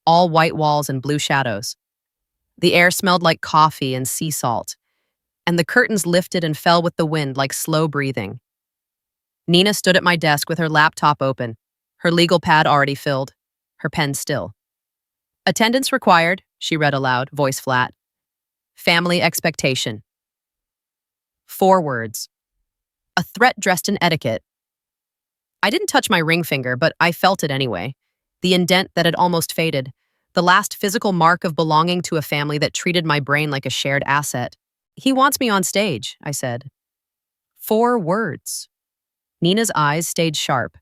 all white walls and blue shadows. The air smelled like coffee and sea salt, and the curtains lifted and fell with the wind like slow breathing. Nina stood at my desk with her laptop open, her legal pad already filled, her pen still. Attendance required, she read aloud, voice flat. Family expectation. 4 words. A threat dressed in etiquette. I didn't touch my ring finger, but I felt it anyway. The indent that had almost faded. The last physical mark of belonging to a family that treated my brain like a shared asset. He wants me on stage, I said. 4 words. Nina's eyes stayed sharp.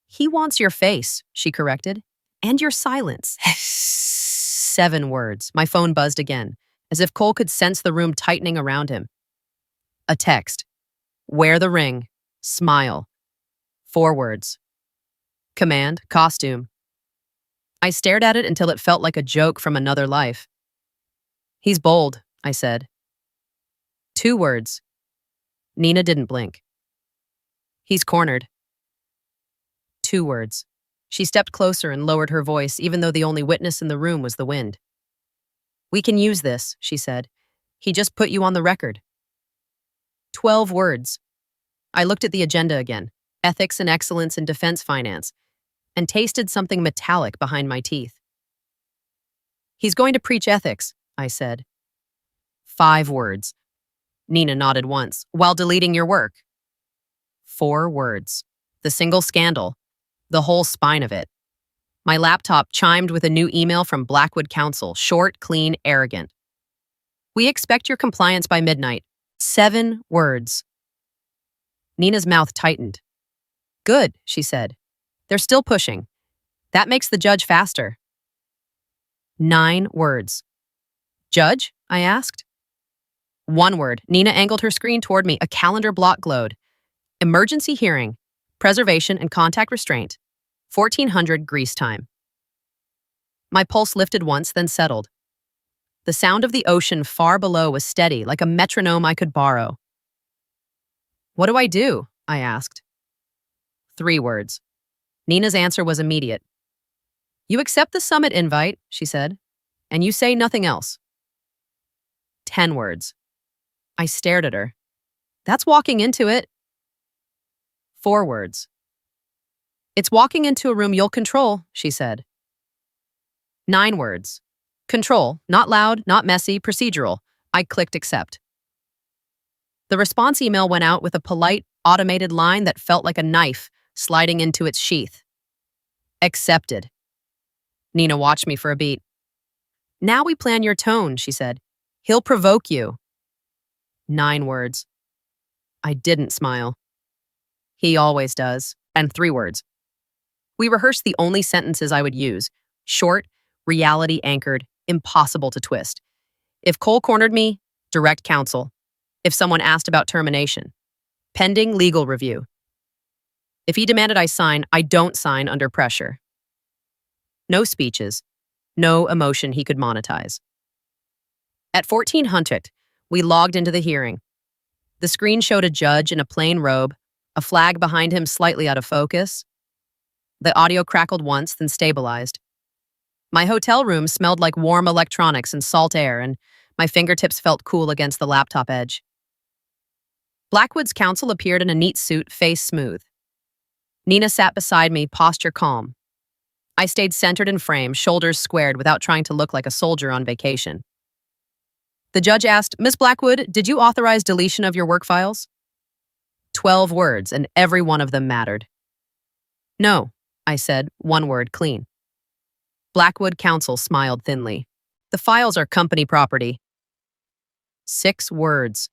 He wants your face, she corrected. And your silence. 7 words. My phone buzzed again, as if Cole could sense the room tightening around him. A text. Wear the ring. Smile. 4 words. Command, costume. I stared at it until it felt like a joke from another life. He's bold, I said. 2 words. Nina didn't blink. He's cornered. 2 words. She stepped closer and lowered her voice, even though the only witness in the room was the wind. We can use this, she said. He just put you on the record. 12 words. I looked at the agenda again, Ethics and Excellence in Defense Finance, and tasted something metallic behind my teeth. He's going to preach ethics, I said. 5 words. Nina nodded once, while deleting your work. 4 words. The single scandal. The whole spine of it. My laptop chimed with a new email from Blackwood Counsel, short, clean, arrogant. We expect your compliance by midnight. 7 words. Nina's mouth tightened. Good, she said. They're still pushing. That makes the judge faster. 9 words. Judge? I asked. 1 word. Nina angled her screen toward me. A calendar block glowed. Emergency hearing. Preservation and contact restraint. 1400 Greece time. My pulse lifted once, then settled. The sound of the ocean far below was steady, like a metronome I could borrow. What do I do? I asked. 3 words. Nina's answer was immediate. You accept the summit invite, she said, and you say nothing else. 10 words. I stared at her. That's walking into it. 4 words. It's walking into a room you'll control, she said. 9 words. Control, not loud, not messy, procedural. I clicked accept. The response email went out with a polite, automated line that felt like a knife sliding into its sheath. Accepted. Nina watched me for a beat. Now we plan your tone, she said. He'll provoke you. 9 words. I didn't smile. He always does. And 3 words. We rehearsed the only sentences I would use. Short, reality-anchored, impossible to twist. If Cole cornered me, direct counsel. If someone asked about termination, pending legal review. If he demanded I sign, I don't sign under pressure. No speeches, no emotion he could monetize. At 1400, we logged into the hearing. The screen showed a judge in a plain robe, a flag behind him slightly out of focus. The audio crackled once, then stabilized. My hotel room smelled like warm electronics and salt air, and my fingertips felt cool against the laptop edge. Blackwood's counsel appeared in a neat suit, face smooth. Nina sat beside me, posture calm. I stayed centered in frame, shoulders squared without trying to look like a soldier on vacation. The judge asked, Miss Blackwood, did you authorize deletion of your work files? 12 words, and every one of them mattered. No, I said, one word, clean. Blackwood counsel smiled thinly. The files are company property. 6 words.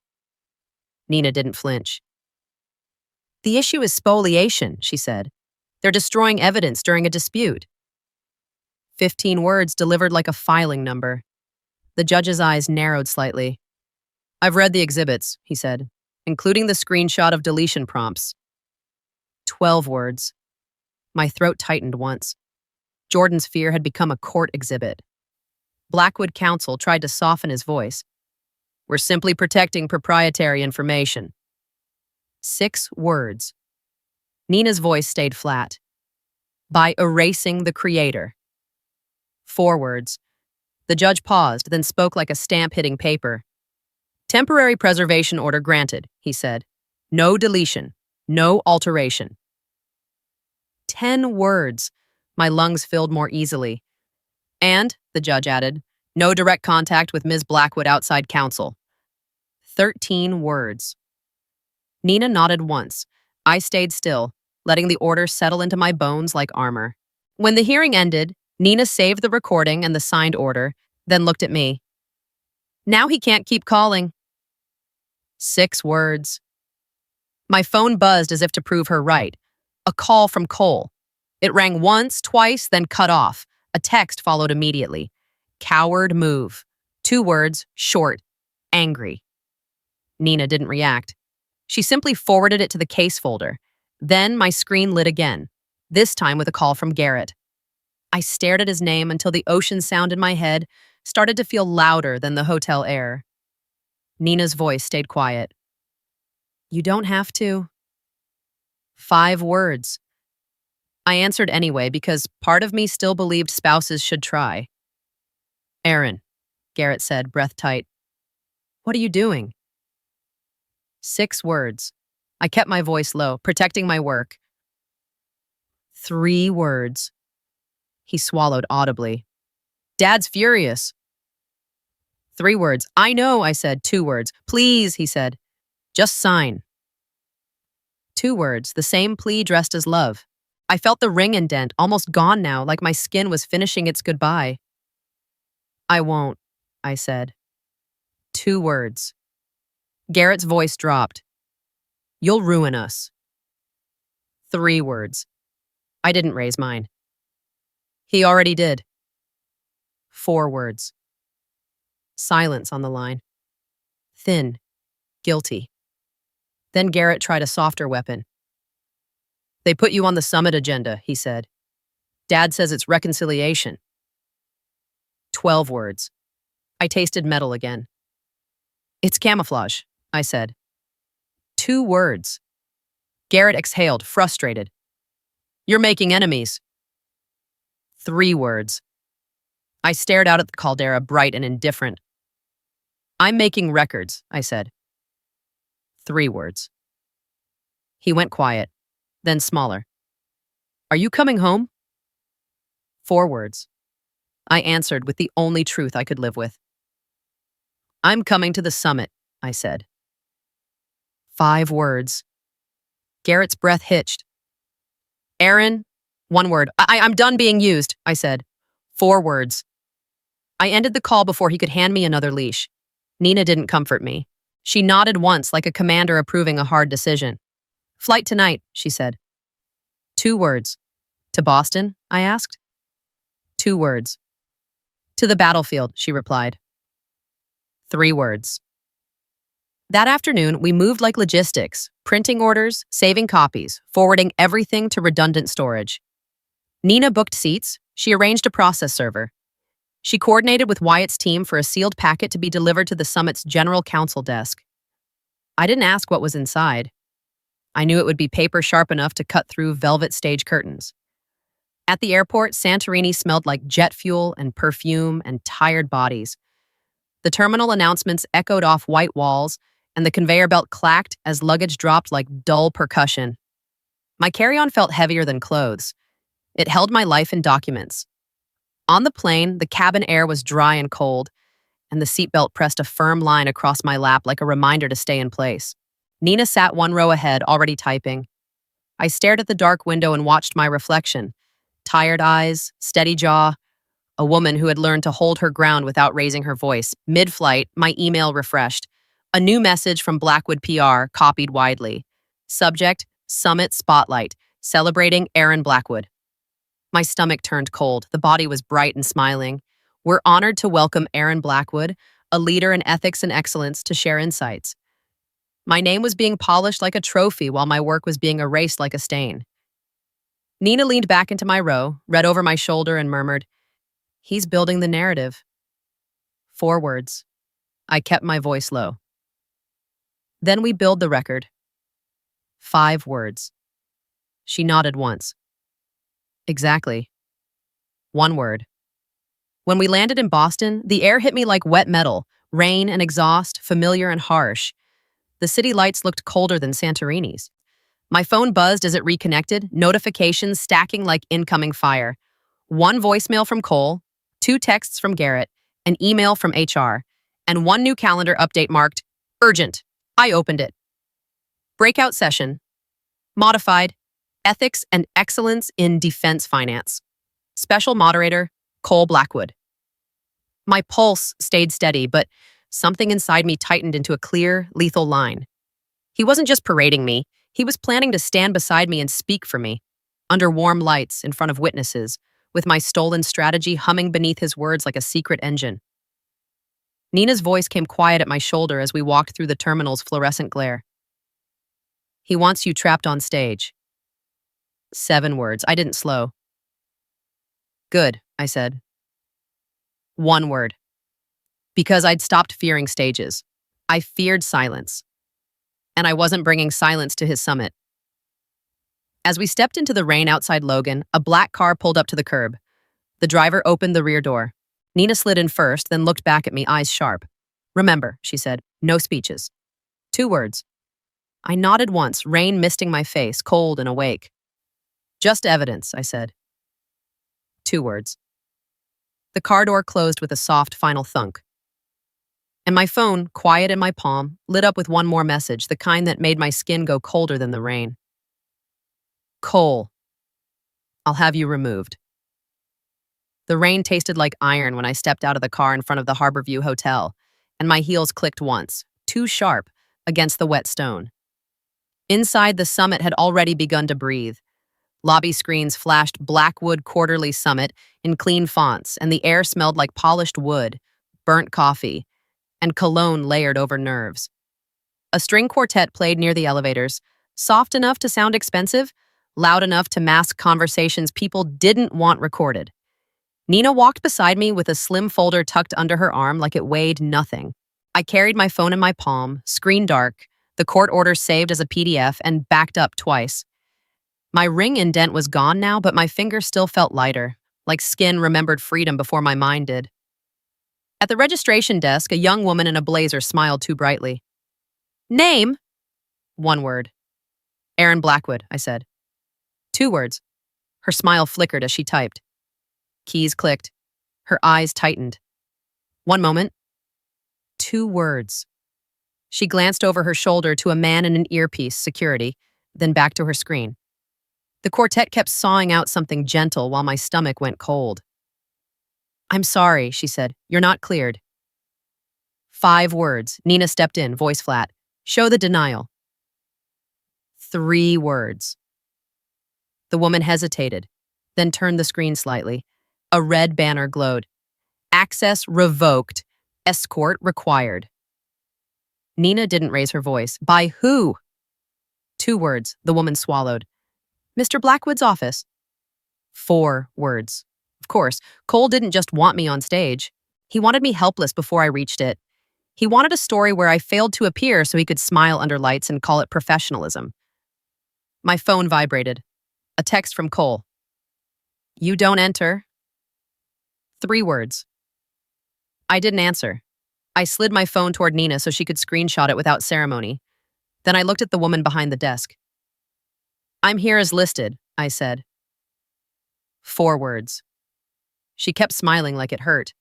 Nina didn't flinch. The issue is spoliation, she said. They're destroying evidence during a dispute. 15 words delivered like a filing number. The judge's eyes narrowed slightly. I've read the exhibits, he said, including the screenshot of deletion prompts. 12 words. My throat tightened once. Jordan's fear had become a court exhibit. Blackwood counsel tried to soften his voice. We're simply protecting proprietary information. 6 words. Nina's voice stayed flat. By erasing the creator. 4 words. The judge paused, then spoke like a stamp hitting paper. Temporary preservation order granted, he said. No deletion. No alteration. 10 words. My lungs filled more easily. And, the judge added, no direct contact with Ms. Blackwood outside counsel. 13 words. Nina nodded once. I stayed still, letting the order settle into my bones like armor. When the hearing ended, Nina saved the recording and the signed order, then looked at me. Now he can't keep calling. 6 words. My phone buzzed as if to prove her right. A call from Cole. It rang once, twice, then cut off. A text followed immediately. Coward move. 2 words, short, angry. Nina didn't react. She simply forwarded it to the case folder. Then my screen lit again, this time with a call from Garrett. I stared at his name until the ocean sound in my head started to feel louder than the hotel air. Nina's voice stayed quiet. You don't have to. 5 words. I answered anyway because part of me still believed spouses should try. Aaron, Garrett said, breath tight. What are you doing? 6 words. I kept my voice low, protecting my work. 3 words. He swallowed audibly. Dad's furious. 3 words. I know, I said. 2 words. Please, he said. Just sign. 2 words, the same plea dressed as love. I felt the ring indent, almost gone now, like my skin was finishing its goodbye. I won't, I said. 2 words. Garrett's voice dropped. You'll ruin us. 3 words. I didn't raise mine. He already did. 4 words. Silence on the line. Thin. Guilty. Then Garrett tried a softer weapon. They put you on the summit agenda, he said. Dad says it's reconciliation. 12 words. I tasted metal again. It's camouflage, I said. 2 words. Garrett exhaled, frustrated. You're making enemies. 3 words. I stared out at the caldera, bright and indifferent. I'm making records, I said. 3 words. He went quiet, then smaller. Are you coming home? 4 words. I answered with the only truth I could live with. I'm coming to the summit, I said. 5 words. Garrett's breath hitched. Aaron, 1 word. I'm done being used, I said. 4 words. I ended the call before he could hand me another leash. Nina didn't comfort me. She nodded once like a commander approving a hard decision. Flight tonight, she said. 2 words. To Boston? I asked. 2 words. To the battlefield, she replied. 3 words. That afternoon, we moved like logistics, printing orders, saving copies, forwarding everything to redundant storage. Nina booked seats. She arranged a process server. She coordinated with Wyatt's team for a sealed packet to be delivered to the summit's general counsel desk. I didn't ask what was inside. I knew it would be paper sharp enough to cut through velvet stage curtains. At the airport, Santorini smelled like jet fuel and perfume and tired bodies. The terminal announcements echoed off white walls, and the conveyor belt clacked as luggage dropped like dull percussion. My carry-on felt heavier than clothes. It held my life in documents. On the plane, the cabin air was dry and cold, and the seatbelt pressed a firm line across my lap like a reminder to stay in place. Nina sat one row ahead, already typing. I stared at the dark window and watched my reflection. Tired eyes, steady jaw, a woman who had learned to hold her ground without raising her voice. Mid-flight, my email refreshed. A new message from Blackwood PR, copied widely. Subject, Summit Spotlight, celebrating Aaron Blackwood. My stomach turned cold. The body was bright and smiling. We're honored to welcome Aaron Blackwood, a leader in ethics and excellence, to share insights. My name was being polished like a trophy while my work was being erased like a stain. Nina leaned back into my row, read over my shoulder, and murmured, "He's building the narrative." 4 words. I kept my voice low. "Then we build the record." 5 words. She nodded once. "Exactly." 1 word. When we landed in Boston, the air hit me like wet metal, rain and exhaust, familiar and harsh. The city lights looked colder than Santorini's. My phone buzzed as it reconnected, notifications stacking like incoming fire. 1 voicemail from Cole, 2 texts from Garrett, an email from HR, and 1 new calendar update marked urgent. I opened it. Breakout session. Modified. Ethics and Excellence in Defense Finance. Special moderator, Cole Blackwood. My pulse stayed steady, but something inside me tightened into a clear, lethal line. He wasn't just parading me. He was planning to stand beside me and speak for me, under warm lights, in front of witnesses, with my stolen strategy humming beneath his words like a secret engine. Nina's voice came quiet at my shoulder as we walked through the terminal's fluorescent glare. "He wants you trapped on stage." 7 words. I didn't slow. "Good," I said. 1 word. Because I'd stopped fearing stages. I feared silence. And I wasn't bringing silence to his summit. As we stepped into the rain outside Logan, a black car pulled up to the curb. The driver opened the rear door. Nina slid in first, then looked back at me, eyes sharp. "Remember," she said, "no speeches." 2 words. I nodded once, rain misting my face, cold and awake. "Just evidence," I said. 2 words. The car door closed with a soft, final thunk. And my phone, quiet in my palm, lit up with 1 more message, the kind that made my skin go colder than the rain. "Cole, I'll have you removed." The rain tasted like iron when I stepped out of the car in front of the Harborview Hotel, and my heels clicked once, too sharp, against the wet stone. Inside, the summit had already begun to breathe. Lobby screens flashed Blackwood Quarterly Summit in clean fonts, and the air smelled like polished wood, burnt coffee, and cologne layered over nerves. A string quartet played near the elevators, soft enough to sound expensive, loud enough to mask conversations people didn't want recorded. Nina walked beside me with a slim folder tucked under her arm like it weighed nothing. I carried my phone in my palm, screen dark, the court order saved as a PDF, and backed up twice. My ring indent was gone now, but my finger still felt lighter, like skin remembered freedom before my mind did. At the registration desk, a young woman in a blazer smiled too brightly. "Name?" 1 word. "Aaron Blackwood," I said. 2 words. Her smile flickered as she typed. Keys clicked. Her eyes tightened. 1 moment. 2 words. She glanced over her shoulder to a man in an earpiece, security, then back to her screen. The quartet kept sawing out something gentle while my stomach went cold. "I'm sorry," she said. "You're not cleared." 5 words. Nina stepped in, voice flat. "Show the denial." 3 words. The woman hesitated, then turned the screen slightly. A red banner glowed. "Access revoked. Escort required." Nina didn't raise her voice. "By who?" 2 words. The woman swallowed. "Mr. Blackwood's office." 4 words. Of course, Cole didn't just want me on stage. He wanted me helpless before I reached it. He wanted a story where I failed to appear so he could smile under lights and call it professionalism. My phone vibrated. A text from Cole. "You don't enter." 3 words. I didn't answer. I slid my phone toward Nina so she could screenshot it without ceremony. Then I looked at the woman behind the desk. "I'm here as listed," I said. 4 words. She kept smiling like it hurt.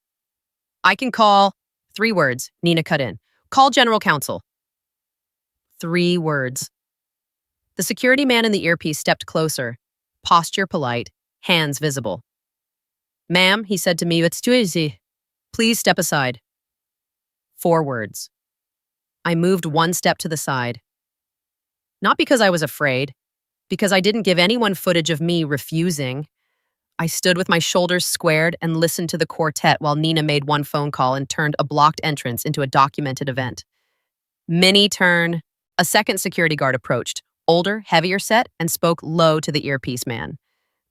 "I can call..." 3 words, Nina cut in. "Call general counsel." 3 words. The security man in the earpiece stepped closer, posture polite, hands visible. "Ma'am," he said to me, "it's too easy. Please step aside." 4 words. I moved 1 step to the side. Not because I was afraid, because I didn't give anyone footage of me refusing. I stood with my shoulders squared and listened to the quartet while Nina made 1 phone call and turned a blocked entrance into a documented event. Mini turn. A second security guard approached, older, heavier set, and spoke low to the earpiece man.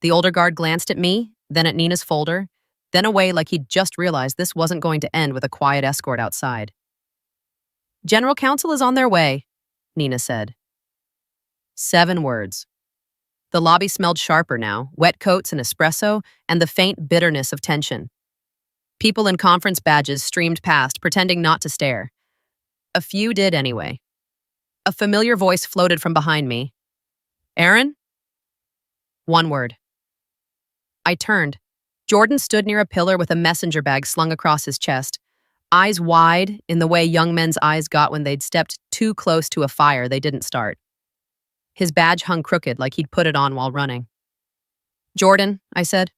The older guard glanced at me, then at Nina's folder, then away like he'd just realized this wasn't going to end with a quiet escort outside. "General counsel is on their way," Nina said. 7 words. The lobby smelled sharper now, wet coats and espresso, and the faint bitterness of tension. People in conference badges streamed past, pretending not to stare. A few did anyway. A familiar voice floated from behind me. "Aaron?" 1 word. I turned. Jordan stood near a pillar with a messenger bag slung across his chest, eyes wide in the way young men's eyes got when they'd stepped too close to a fire they didn't start. His badge hung crooked like he'd put it on while running. "Jordan," I said.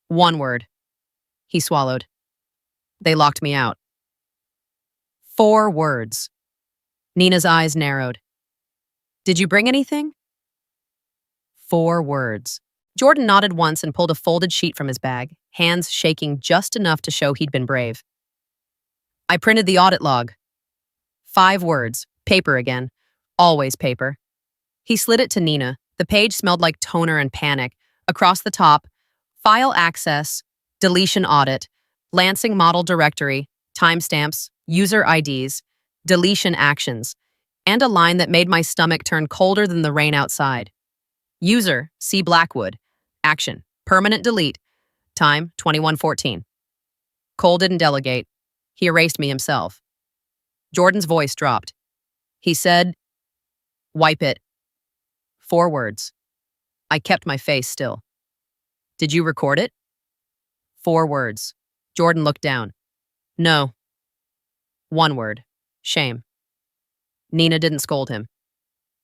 1 word. He swallowed. "They locked me out." 4 words. Nina's eyes narrowed. "Did you bring anything?" 4 words. Jordan nodded once and pulled a folded sheet from his bag, hands shaking just enough to show he'd been brave. "I printed the audit log." 5 words. Paper again. Always paper. He slid it to Nina. The page smelled like toner and panic. Across the top, file access, deletion audit, Lansing model directory, timestamps, user IDs, deletion actions, and a line that made my stomach turn colder than the rain outside. User, C. Blackwood. Action, permanent delete. Time, 21:14. Cole didn't delegate. He erased me himself. Jordan's voice dropped. He said, "Wipe it." 4 words. I kept my face still. "Did you record it?" 4 words. Jordan looked down. "No." 1 word. Shame. Nina didn't scold him.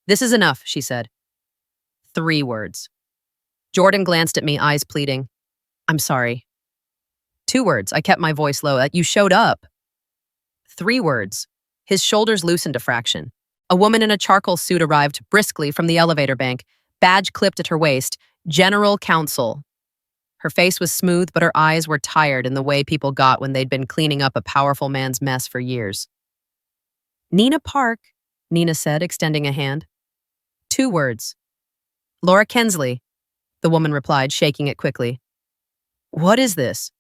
"This is enough," she said. 3 words. Jordan glanced at me, eyes pleading. "I'm sorry." 2 words. I kept my voice low. "You showed up." 3 words. His shoulders loosened a fraction. A woman in a charcoal suit arrived briskly from the elevator bank, badge clipped at her waist, General Counsel. Her face was smooth, but her eyes were tired in the way people got when they'd been cleaning up a powerful man's mess for years. "Nina Park," Nina said, extending a hand. 2 words. "Laura Kensley," the woman replied, shaking it quickly. "What is this?"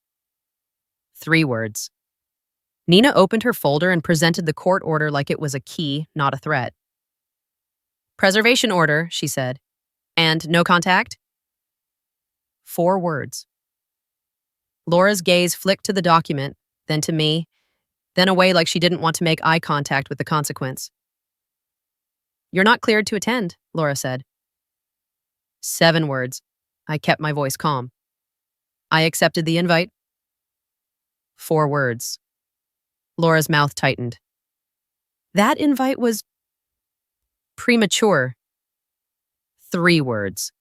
3 words. Nina opened her folder and presented the court order like it was a key, not a threat. "Preservation order," she said. "And no contact?" 4 words. Laura's gaze flicked to the document, then to me, then away like she didn't want to make eye contact with the consequence. "You're not cleared to attend," Laura said. 7 words. I kept my voice calm. "I accepted the invite." 4 words. Laura's mouth tightened. "That invite was premature." 3 words.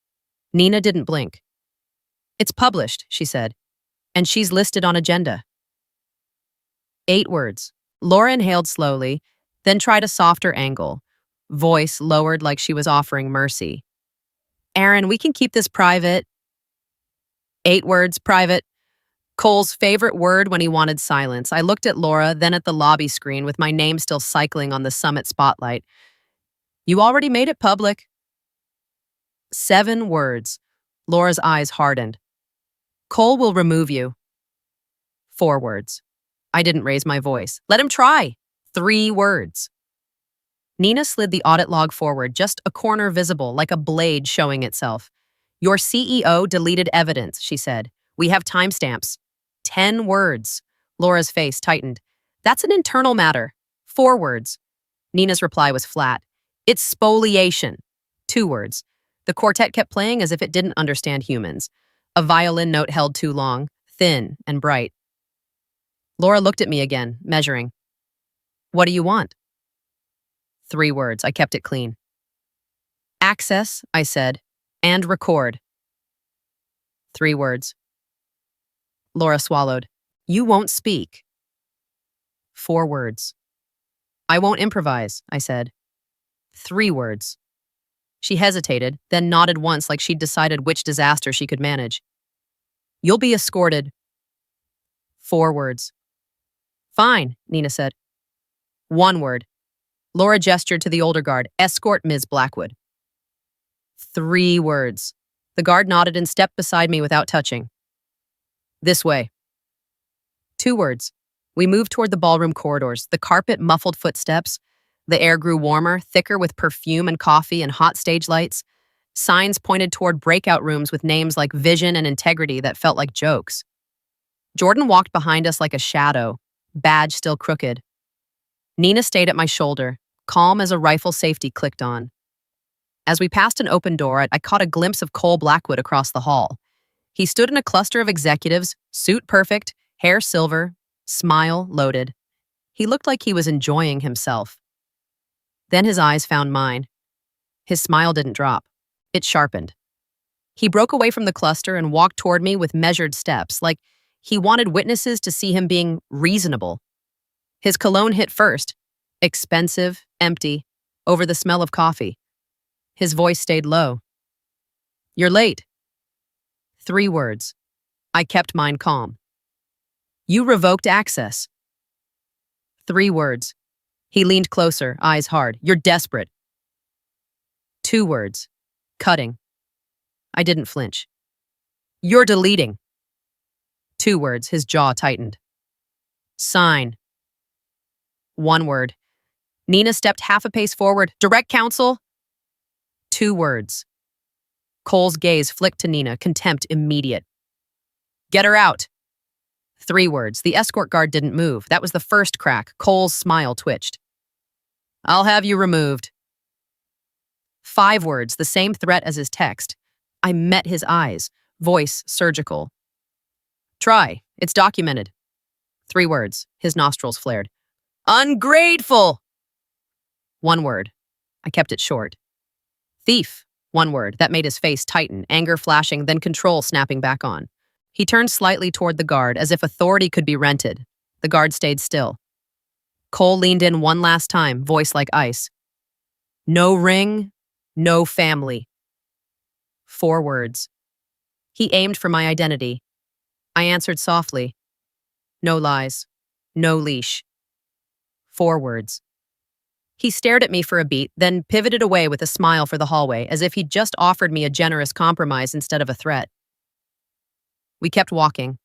Nina didn't blink. "It's published," she said, "and she's listed on agenda." 8 words. Laura inhaled slowly, then tried a softer angle, voice lowered like she was offering mercy. "Aaron, we can keep this private." 8 words, private. Cole's favorite word when he wanted silence. I looked at Laura, then at the lobby screen with my name still cycling on the summit spotlight. "You already made it public." 7 words. Laura's eyes hardened. "Cole will remove you." 4 words. I didn't raise my voice. "Let him try." 3 words. Nina slid the audit log forward, just a corner visible, like a blade showing itself. "Your CEO deleted evidence," she said. "We have timestamps." 10 words. Laura's face tightened. That's an internal matter. 4 words. Nina's reply was flat. It's spoliation. 2 words. The quartet kept playing as if it didn't understand humans. A violin note held too long, thin and bright. Laura looked at me again, measuring. What do you want? 3 words. I kept it clean. Access, I said, and record. 3 words. Laura swallowed. You won't speak. 4 words. I won't improvise, I said. 3 words. She hesitated, then nodded once like she'd decided which disaster she could manage. You'll be escorted. 4 words. Fine, Nina said. 1 word. Laura gestured to the older guard. Escort Ms. Blackwood. 3 words. The guard nodded and stepped beside me without touching. This way. 2 words. We moved toward the ballroom corridors. The carpet muffled footsteps. The air grew warmer, thicker with perfume and coffee and hot stage lights. Signs pointed toward breakout rooms with names like Vision and Integrity that felt like jokes. Jordan walked behind us like a shadow, badge still crooked. Nina stayed at my shoulder, calm as a rifle safety clicked on. As we passed an open door, I caught a glimpse of Cole Blackwood across the hall. He stood in a cluster of executives, suit perfect, hair silver, smile loaded. He looked like he was enjoying himself. Then his eyes found mine. His smile didn't drop. It sharpened. He broke away from the cluster and walked toward me with measured steps, like he wanted witnesses to see him being reasonable. His cologne hit first, expensive, empty, over the smell of coffee. His voice stayed low. You're late. 3 words. I kept mine calm. You revoked access. 3 words. He leaned closer, eyes hard. You're desperate. 2 words. Cutting. I didn't flinch. You're deleting. 2 words. His jaw tightened. Sign. 1 word. Nina stepped half a pace forward. Direct counsel. 2 words. Cole's gaze flicked to Nina, contempt immediate. Get her out. 3 words. The escort guard didn't move. That was the first crack. Cole's smile twitched. I'll have you removed. 5 words, the same threat as his text. I met his eyes, voice surgical. Try. It's documented. 3 words. His nostrils flared. Ungrateful! 1 word. I kept it short. Thief. 1 word. That made his face tighten, anger flashing, then control snapping back on. He turned slightly toward the guard, as if authority could be rented. The guard stayed still. Cole leaned in one last time, voice like ice. No ring, no family. 4 words. He aimed for my identity. I answered softly. No lies, no leash. 4 words. He stared at me for a beat, then pivoted away with a smile for the hallway, as if he'd just offered me a generous compromise instead of a threat. We kept walking.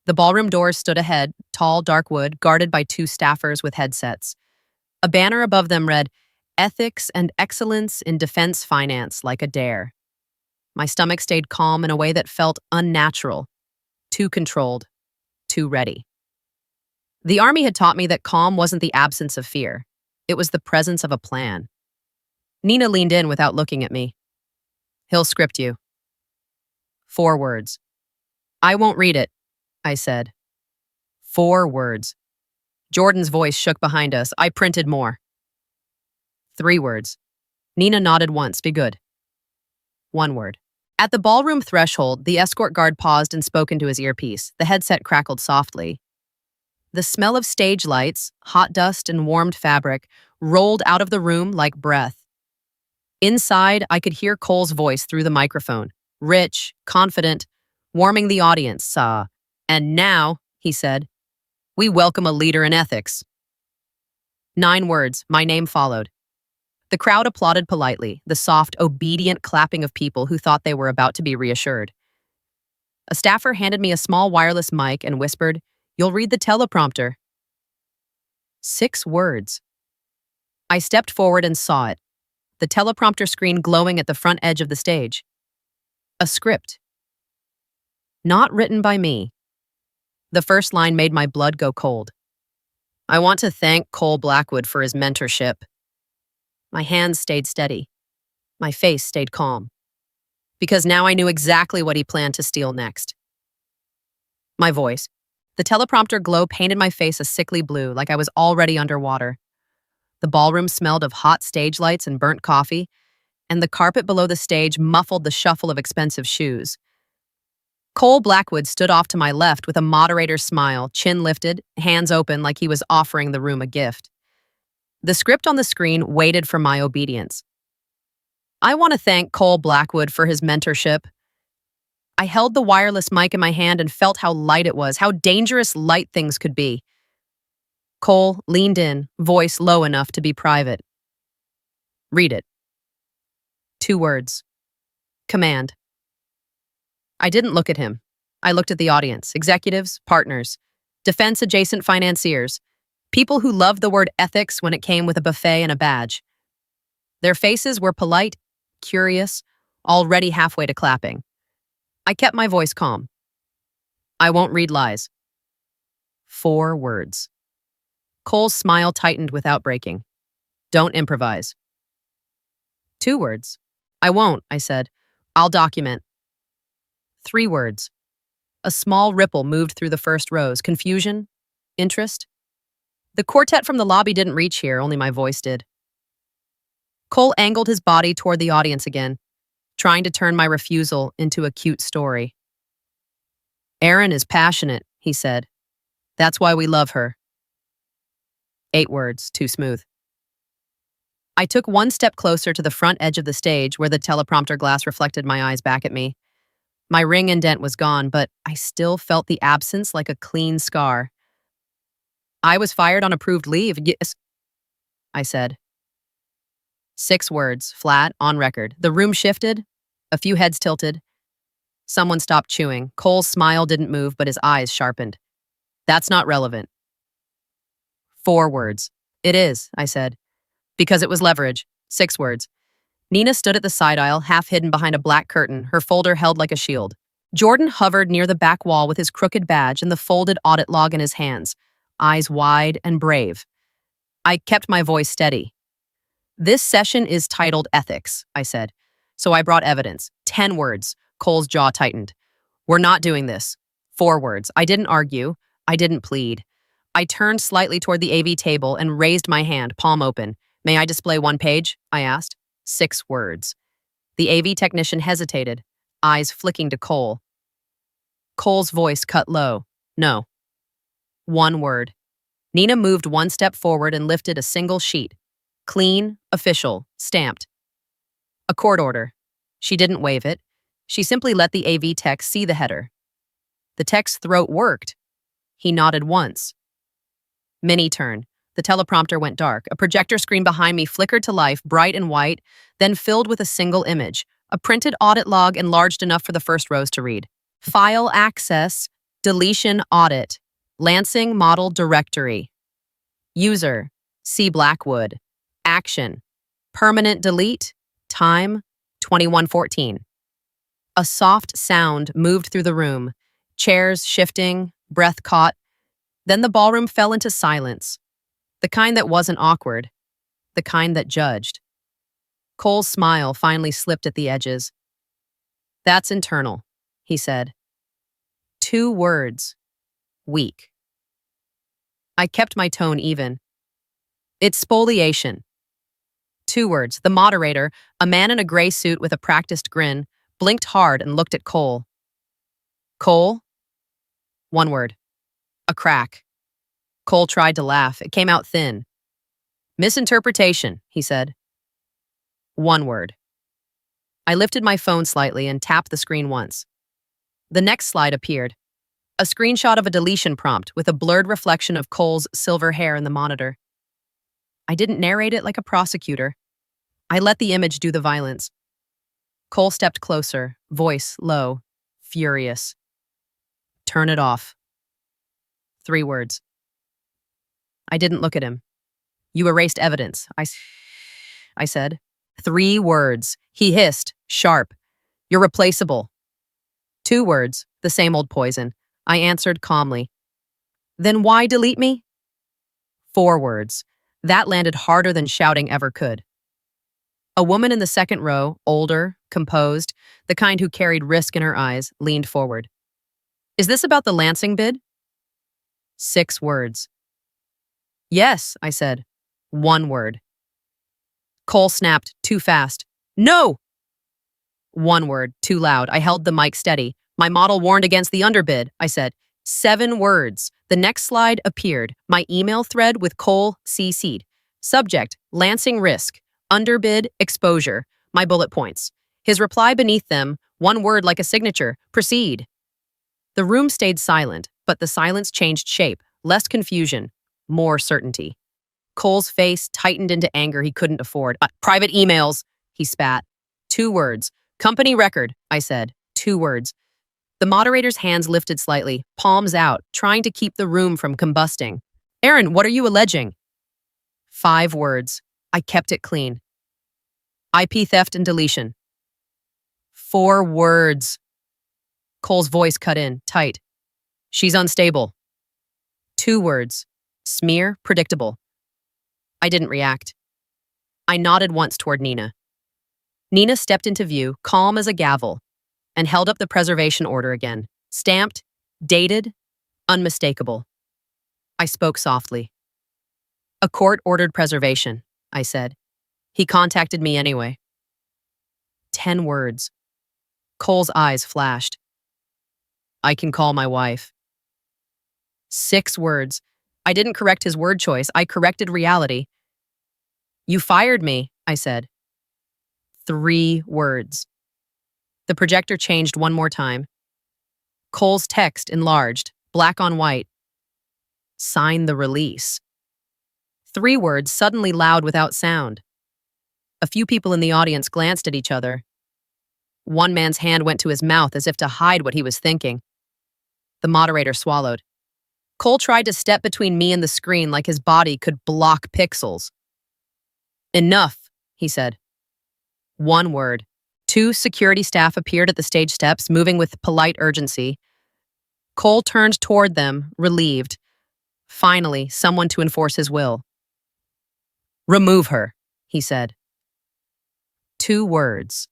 The ballroom doors stood ahead, tall, dark wood, guarded by 2 staffers with headsets. A banner above them read, Ethics and Excellence in Defense Finance, like a dare. My stomach stayed calm in a way that felt unnatural, too controlled, too ready. The Army had taught me that calm wasn't the absence of fear. It was the presence of a plan. Nina leaned in without looking at me. He'll script you. 4 words. I won't read it, I said. 4 words. Jordan's voice shook behind us. I printed more. 3 words. Nina nodded once. Be good. 1 word. At the ballroom threshold, the escort guard paused and spoke into his earpiece. The headset crackled softly. The smell of stage lights, hot dust, and warmed fabric rolled out of the room like breath. Inside, I could hear Cole's voice through the microphone, rich, confident, warming the audience. And now, he said, we welcome a leader in ethics. 9 words, my name followed. The crowd applauded politely, the soft, obedient clapping of people who thought they were about to be reassured. A staffer handed me a small wireless mic and whispered, You'll read the teleprompter. 6 words. I stepped forward and saw it, the teleprompter screen glowing at the front edge of the stage. A script. Not written by me. The first line made my blood go cold. I want to thank Cole Blackwood for his mentorship. My hands stayed steady. My face stayed calm. Because now I knew exactly what he planned to steal next. My voice. The teleprompter glow painted my face a sickly blue, like I was already underwater. The ballroom smelled of hot stage lights and burnt coffee, and the carpet below the stage muffled the shuffle of expensive shoes. Cole Blackwood stood off to my left with a moderator's smile, chin lifted, hands open like he was offering the room a gift. The script on the screen waited for my obedience. I want to thank Cole Blackwood for his mentorship. I held the wireless mic in my hand and felt how light it was, how dangerous light things could be. Cole leaned in, voice low enough to be private. Read it. 2 words. Command. I didn't look at him. I looked at the audience, executives, partners, defense-adjacent financiers, people who loved the word ethics when it came with a buffet and a badge. Their faces were polite, curious, already halfway to clapping. I kept my voice calm. I won't read lies. 4 words. Cole's smile tightened without breaking. Don't improvise. 2 words. I won't, I said. I'll document. 3 words. A small ripple moved through the first rows. Confusion? Interest? The quartet from the lobby didn't reach here, only my voice did. Cole angled his body toward the audience again, trying to turn my refusal into a cute story. Erin is passionate, he said. That's why we love her. 8 words, too smooth. I took 1 step closer to the front edge of the stage where the teleprompter glass reflected my eyes back at me. My ring indent was gone, but I still felt the absence like a clean scar. I was fired on approved leave, yes, I said. 6 words, flat, on record. The room shifted, a few heads tilted. Someone stopped chewing. Cole's smile didn't move, but his eyes sharpened. That's not relevant. 4 words. It is, I said. Because it was leverage. 6 words. Nina stood at the side aisle, half hidden behind a black curtain, her folder held like a shield. Jordan hovered near the back wall with his crooked badge and the folded audit log in his hands, eyes wide and brave. I kept my voice steady. This session is titled Ethics, I said. So I brought evidence. 10 words. Cole's jaw tightened. We're not doing this. 4 words. I didn't argue. I didn't plead. I turned slightly toward the AV table and raised my hand, palm open. May I display 1 page? I asked. 6 words. The AV technician hesitated, eyes flicking to Cole. Cole's voice cut low. No. 1 word. Nina moved 1 step forward and lifted a single sheet. Clean, official, stamped. A court order. She didn't wave it. She simply let the AV tech see the header. The tech's throat worked. He nodded once. Mini turn. The teleprompter went dark. A projector screen behind me flickered to life, bright and white, then filled with a single image, a printed audit log enlarged enough for the first rows to read. File access, deletion audit, Lansing model directory. User, C. Blackwood. Action, permanent delete, time, 2114. A soft sound moved through the room, chairs shifting, breath caught. Then the ballroom fell into silence. The kind that wasn't awkward, the kind that judged. Cole's smile finally slipped at the edges. That's internal, he said. 2 words. Weak. I kept my tone even. It's spoliation. 2 words. The moderator, a man in a gray suit with a practiced grin, blinked hard and looked at Cole. Cole? 1 word. A crack. Cole tried to laugh. It came out thin. Misinterpretation, he said. 1 word. I lifted my phone slightly and tapped the screen once. The next slide appeared. A screenshot of a deletion prompt with a blurred reflection of Cole's silver hair in the monitor. I didn't narrate it like a prosecutor. I let the image do the violence. Cole stepped closer, voice low, furious. Turn it off. 3 words. I didn't look at him. You erased evidence, I said. 3 words. He hissed, sharp. You're replaceable. 2 words, the same old poison. I answered calmly. Then why delete me? 4 words. That landed harder than shouting ever could. A woman in the second row, older, composed, the kind who carried risk in her eyes, leaned forward. Is this about the Lansing bid? 6 words. Yes, I said. 1 word. Cole snapped, too fast. No! 1 word, too loud. I held the mic steady. My model warned against the underbid, I said. 7 words. The next slide appeared. My email thread with Cole CC'd. Subject, Lansing risk. Underbid, exposure. My bullet points. His reply beneath them, 1 word like a signature. Proceed. The room stayed silent, but the silence changed shape. Less confusion, more certainty. Cole's face tightened into anger he couldn't afford. Private emails, he spat. 2 words. Company record, I said. 2 words. The moderator's hands lifted slightly, palms out, trying to keep the room from combusting. Aaron, what are you alleging? 5 words. I kept it clean. IP theft and deletion. 4 words. Cole's voice cut in, tight. She's unstable. 2 words. Smear, predictable. I didn't react. I nodded once toward Nina. Nina stepped into view, calm as a gavel, and held up the preservation order again. Stamped, dated, unmistakable. I spoke softly. A court-ordered preservation, I said. He contacted me anyway. 10 words. Cole's eyes flashed. I can call my wife. 6 words. I didn't correct his word choice. I corrected reality. You fired me, I said. 3 words. The projector changed one more time. Cole's text enlarged, black on white. Sign the release. 3 words suddenly loud without sound. A few people in the audience glanced at each other. One man's hand went to his mouth as if to hide what he was thinking. The moderator swallowed. Cole tried to step between me and the screen like his body could block pixels. Enough, he said. 1 word. 2 security staff appeared at the stage steps, moving with polite urgency. Cole turned toward them, relieved. Finally, someone to enforce his will. Remove her, he said. 2 words.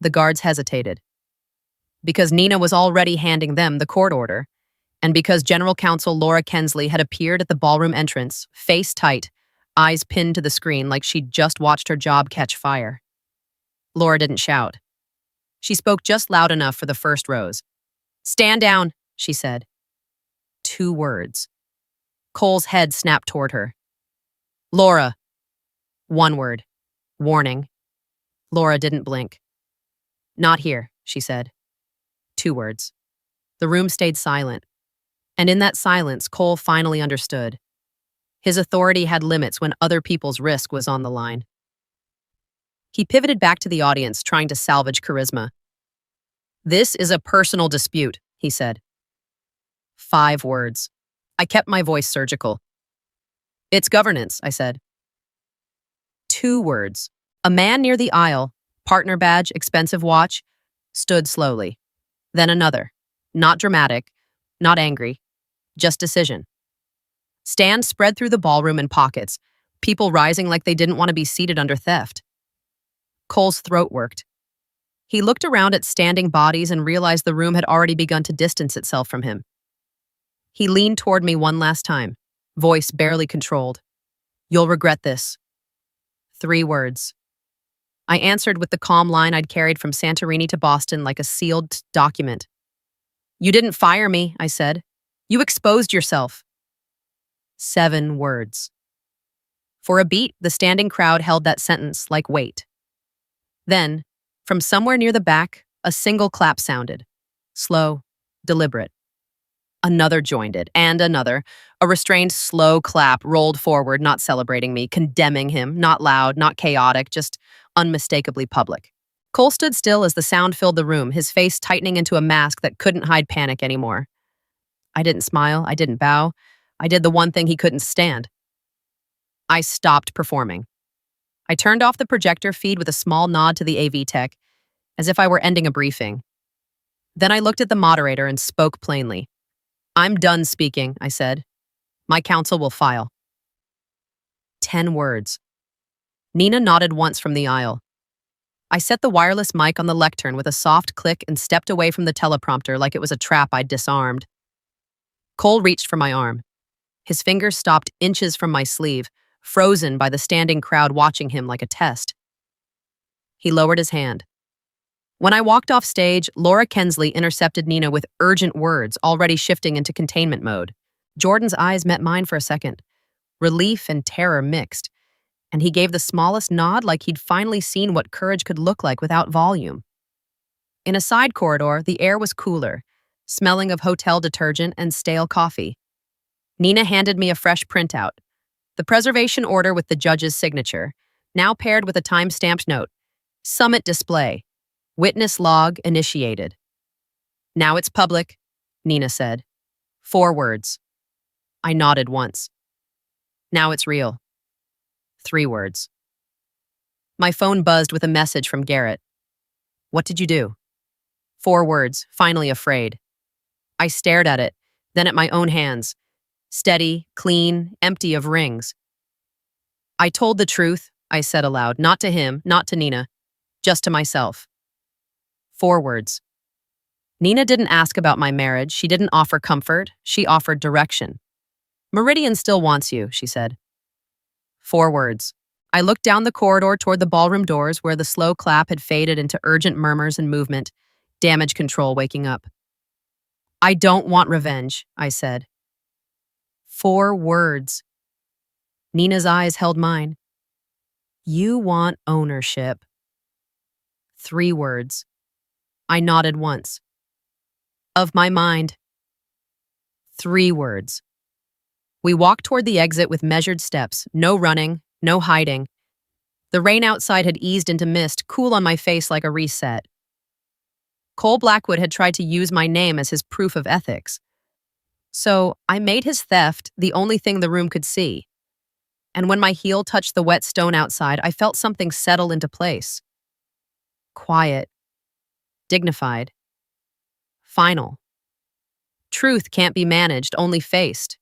The guards hesitated. Because Nina was already handing them the court order, and because General Counsel Laura Kensley had appeared at the ballroom entrance, face tight, eyes pinned to the screen like she'd just watched her job catch fire. Laura didn't shout. She spoke just loud enough for the first rows. Stand down, she said. 2 words. Cole's head snapped toward her. Laura. 1 word. Warning. Laura didn't blink. Not here, she said. 2 words. The room stayed silent. And in that silence, Cole finally understood. His authority had limits when other people's risk was on the line. He pivoted back to the audience, trying to salvage charisma. This is a personal dispute, he said. 5 words. I kept my voice surgical. It's governance, I said. 2 words. A man near the aisle, partner badge, expensive watch, stood slowly. Then another. Not dramatic, not angry, just decision. Stands spread through the ballroom in pockets, people rising like they didn't want to be seated under theft. Cole's throat worked. He looked around at standing bodies and realized the room had already begun to distance itself from him. He leaned toward me one last time, voice barely controlled. You'll regret this. 3 words. I answered with the calm line I'd carried from Santorini to Boston like a sealed document. You didn't fire me, I said. You exposed yourself. 7 words. For a beat, the standing crowd held that sentence like weight. Then, from somewhere near the back, a single clap sounded. Slow, deliberate. Another joined it, and another. A restrained, slow clap rolled forward, not celebrating me, condemning him, not loud, not chaotic, just unmistakably public. Cole stood still as the sound filled the room, his face tightening into a mask that couldn't hide panic anymore. I didn't smile, I didn't bow. I did the one thing he couldn't stand. I stopped performing. I turned off the projector feed with a small nod to the AV tech, as if I were ending a briefing. Then I looked at the moderator and spoke plainly. I'm done speaking, I said. My counsel will file. 10 words. Nina nodded once from the aisle. I set the wireless mic on the lectern with a soft click and stepped away from the teleprompter like it was a trap I'd disarmed. Cole reached for my arm. His fingers stopped inches from my sleeve, frozen by the standing crowd watching him like a test. He lowered his hand. When I walked off stage, Laura Kensley intercepted Nina with urgent words, already shifting into containment mode. Jordan's eyes met mine for a second. Relief and terror mixed, and he gave the smallest nod like he'd finally seen what courage could look like without volume. In a side corridor, the air was cooler, smelling of hotel detergent and stale coffee. Nina handed me a fresh printout, the preservation order with the judge's signature, now paired with a time-stamped note. Summit display. Witness log initiated. Now it's public, Nina said. 4 words. I nodded once. Now it's real. 3 words. My phone buzzed with a message from Garrett. What did you do? 4 words, finally afraid. I stared at it, then at my own hands. Steady, clean, empty of rings. I told the truth, I said aloud, not to him, not to Nina, just to myself. 4 words. Nina didn't ask about my marriage. She didn't offer comfort. She offered direction. Meridian still wants you, she said. 4 words. I looked down the corridor toward the ballroom doors where the slow clap had faded into urgent murmurs and movement, damage control waking up. I don't want revenge, I said. 4 words. Nina's eyes held mine. You want ownership. 3 words. I nodded once. Of my mind. 3 words. We walked toward the exit with measured steps, no running, no hiding. The rain outside had eased into mist, cool on my face like a reset. Cole Blackwood had tried to use my name as his proof of ethics. So I made his theft the only thing the room could see. And when my heel touched the wet stone outside, I felt something settle into place. Quiet. Dignified. Final. Truth can't be managed, only faced.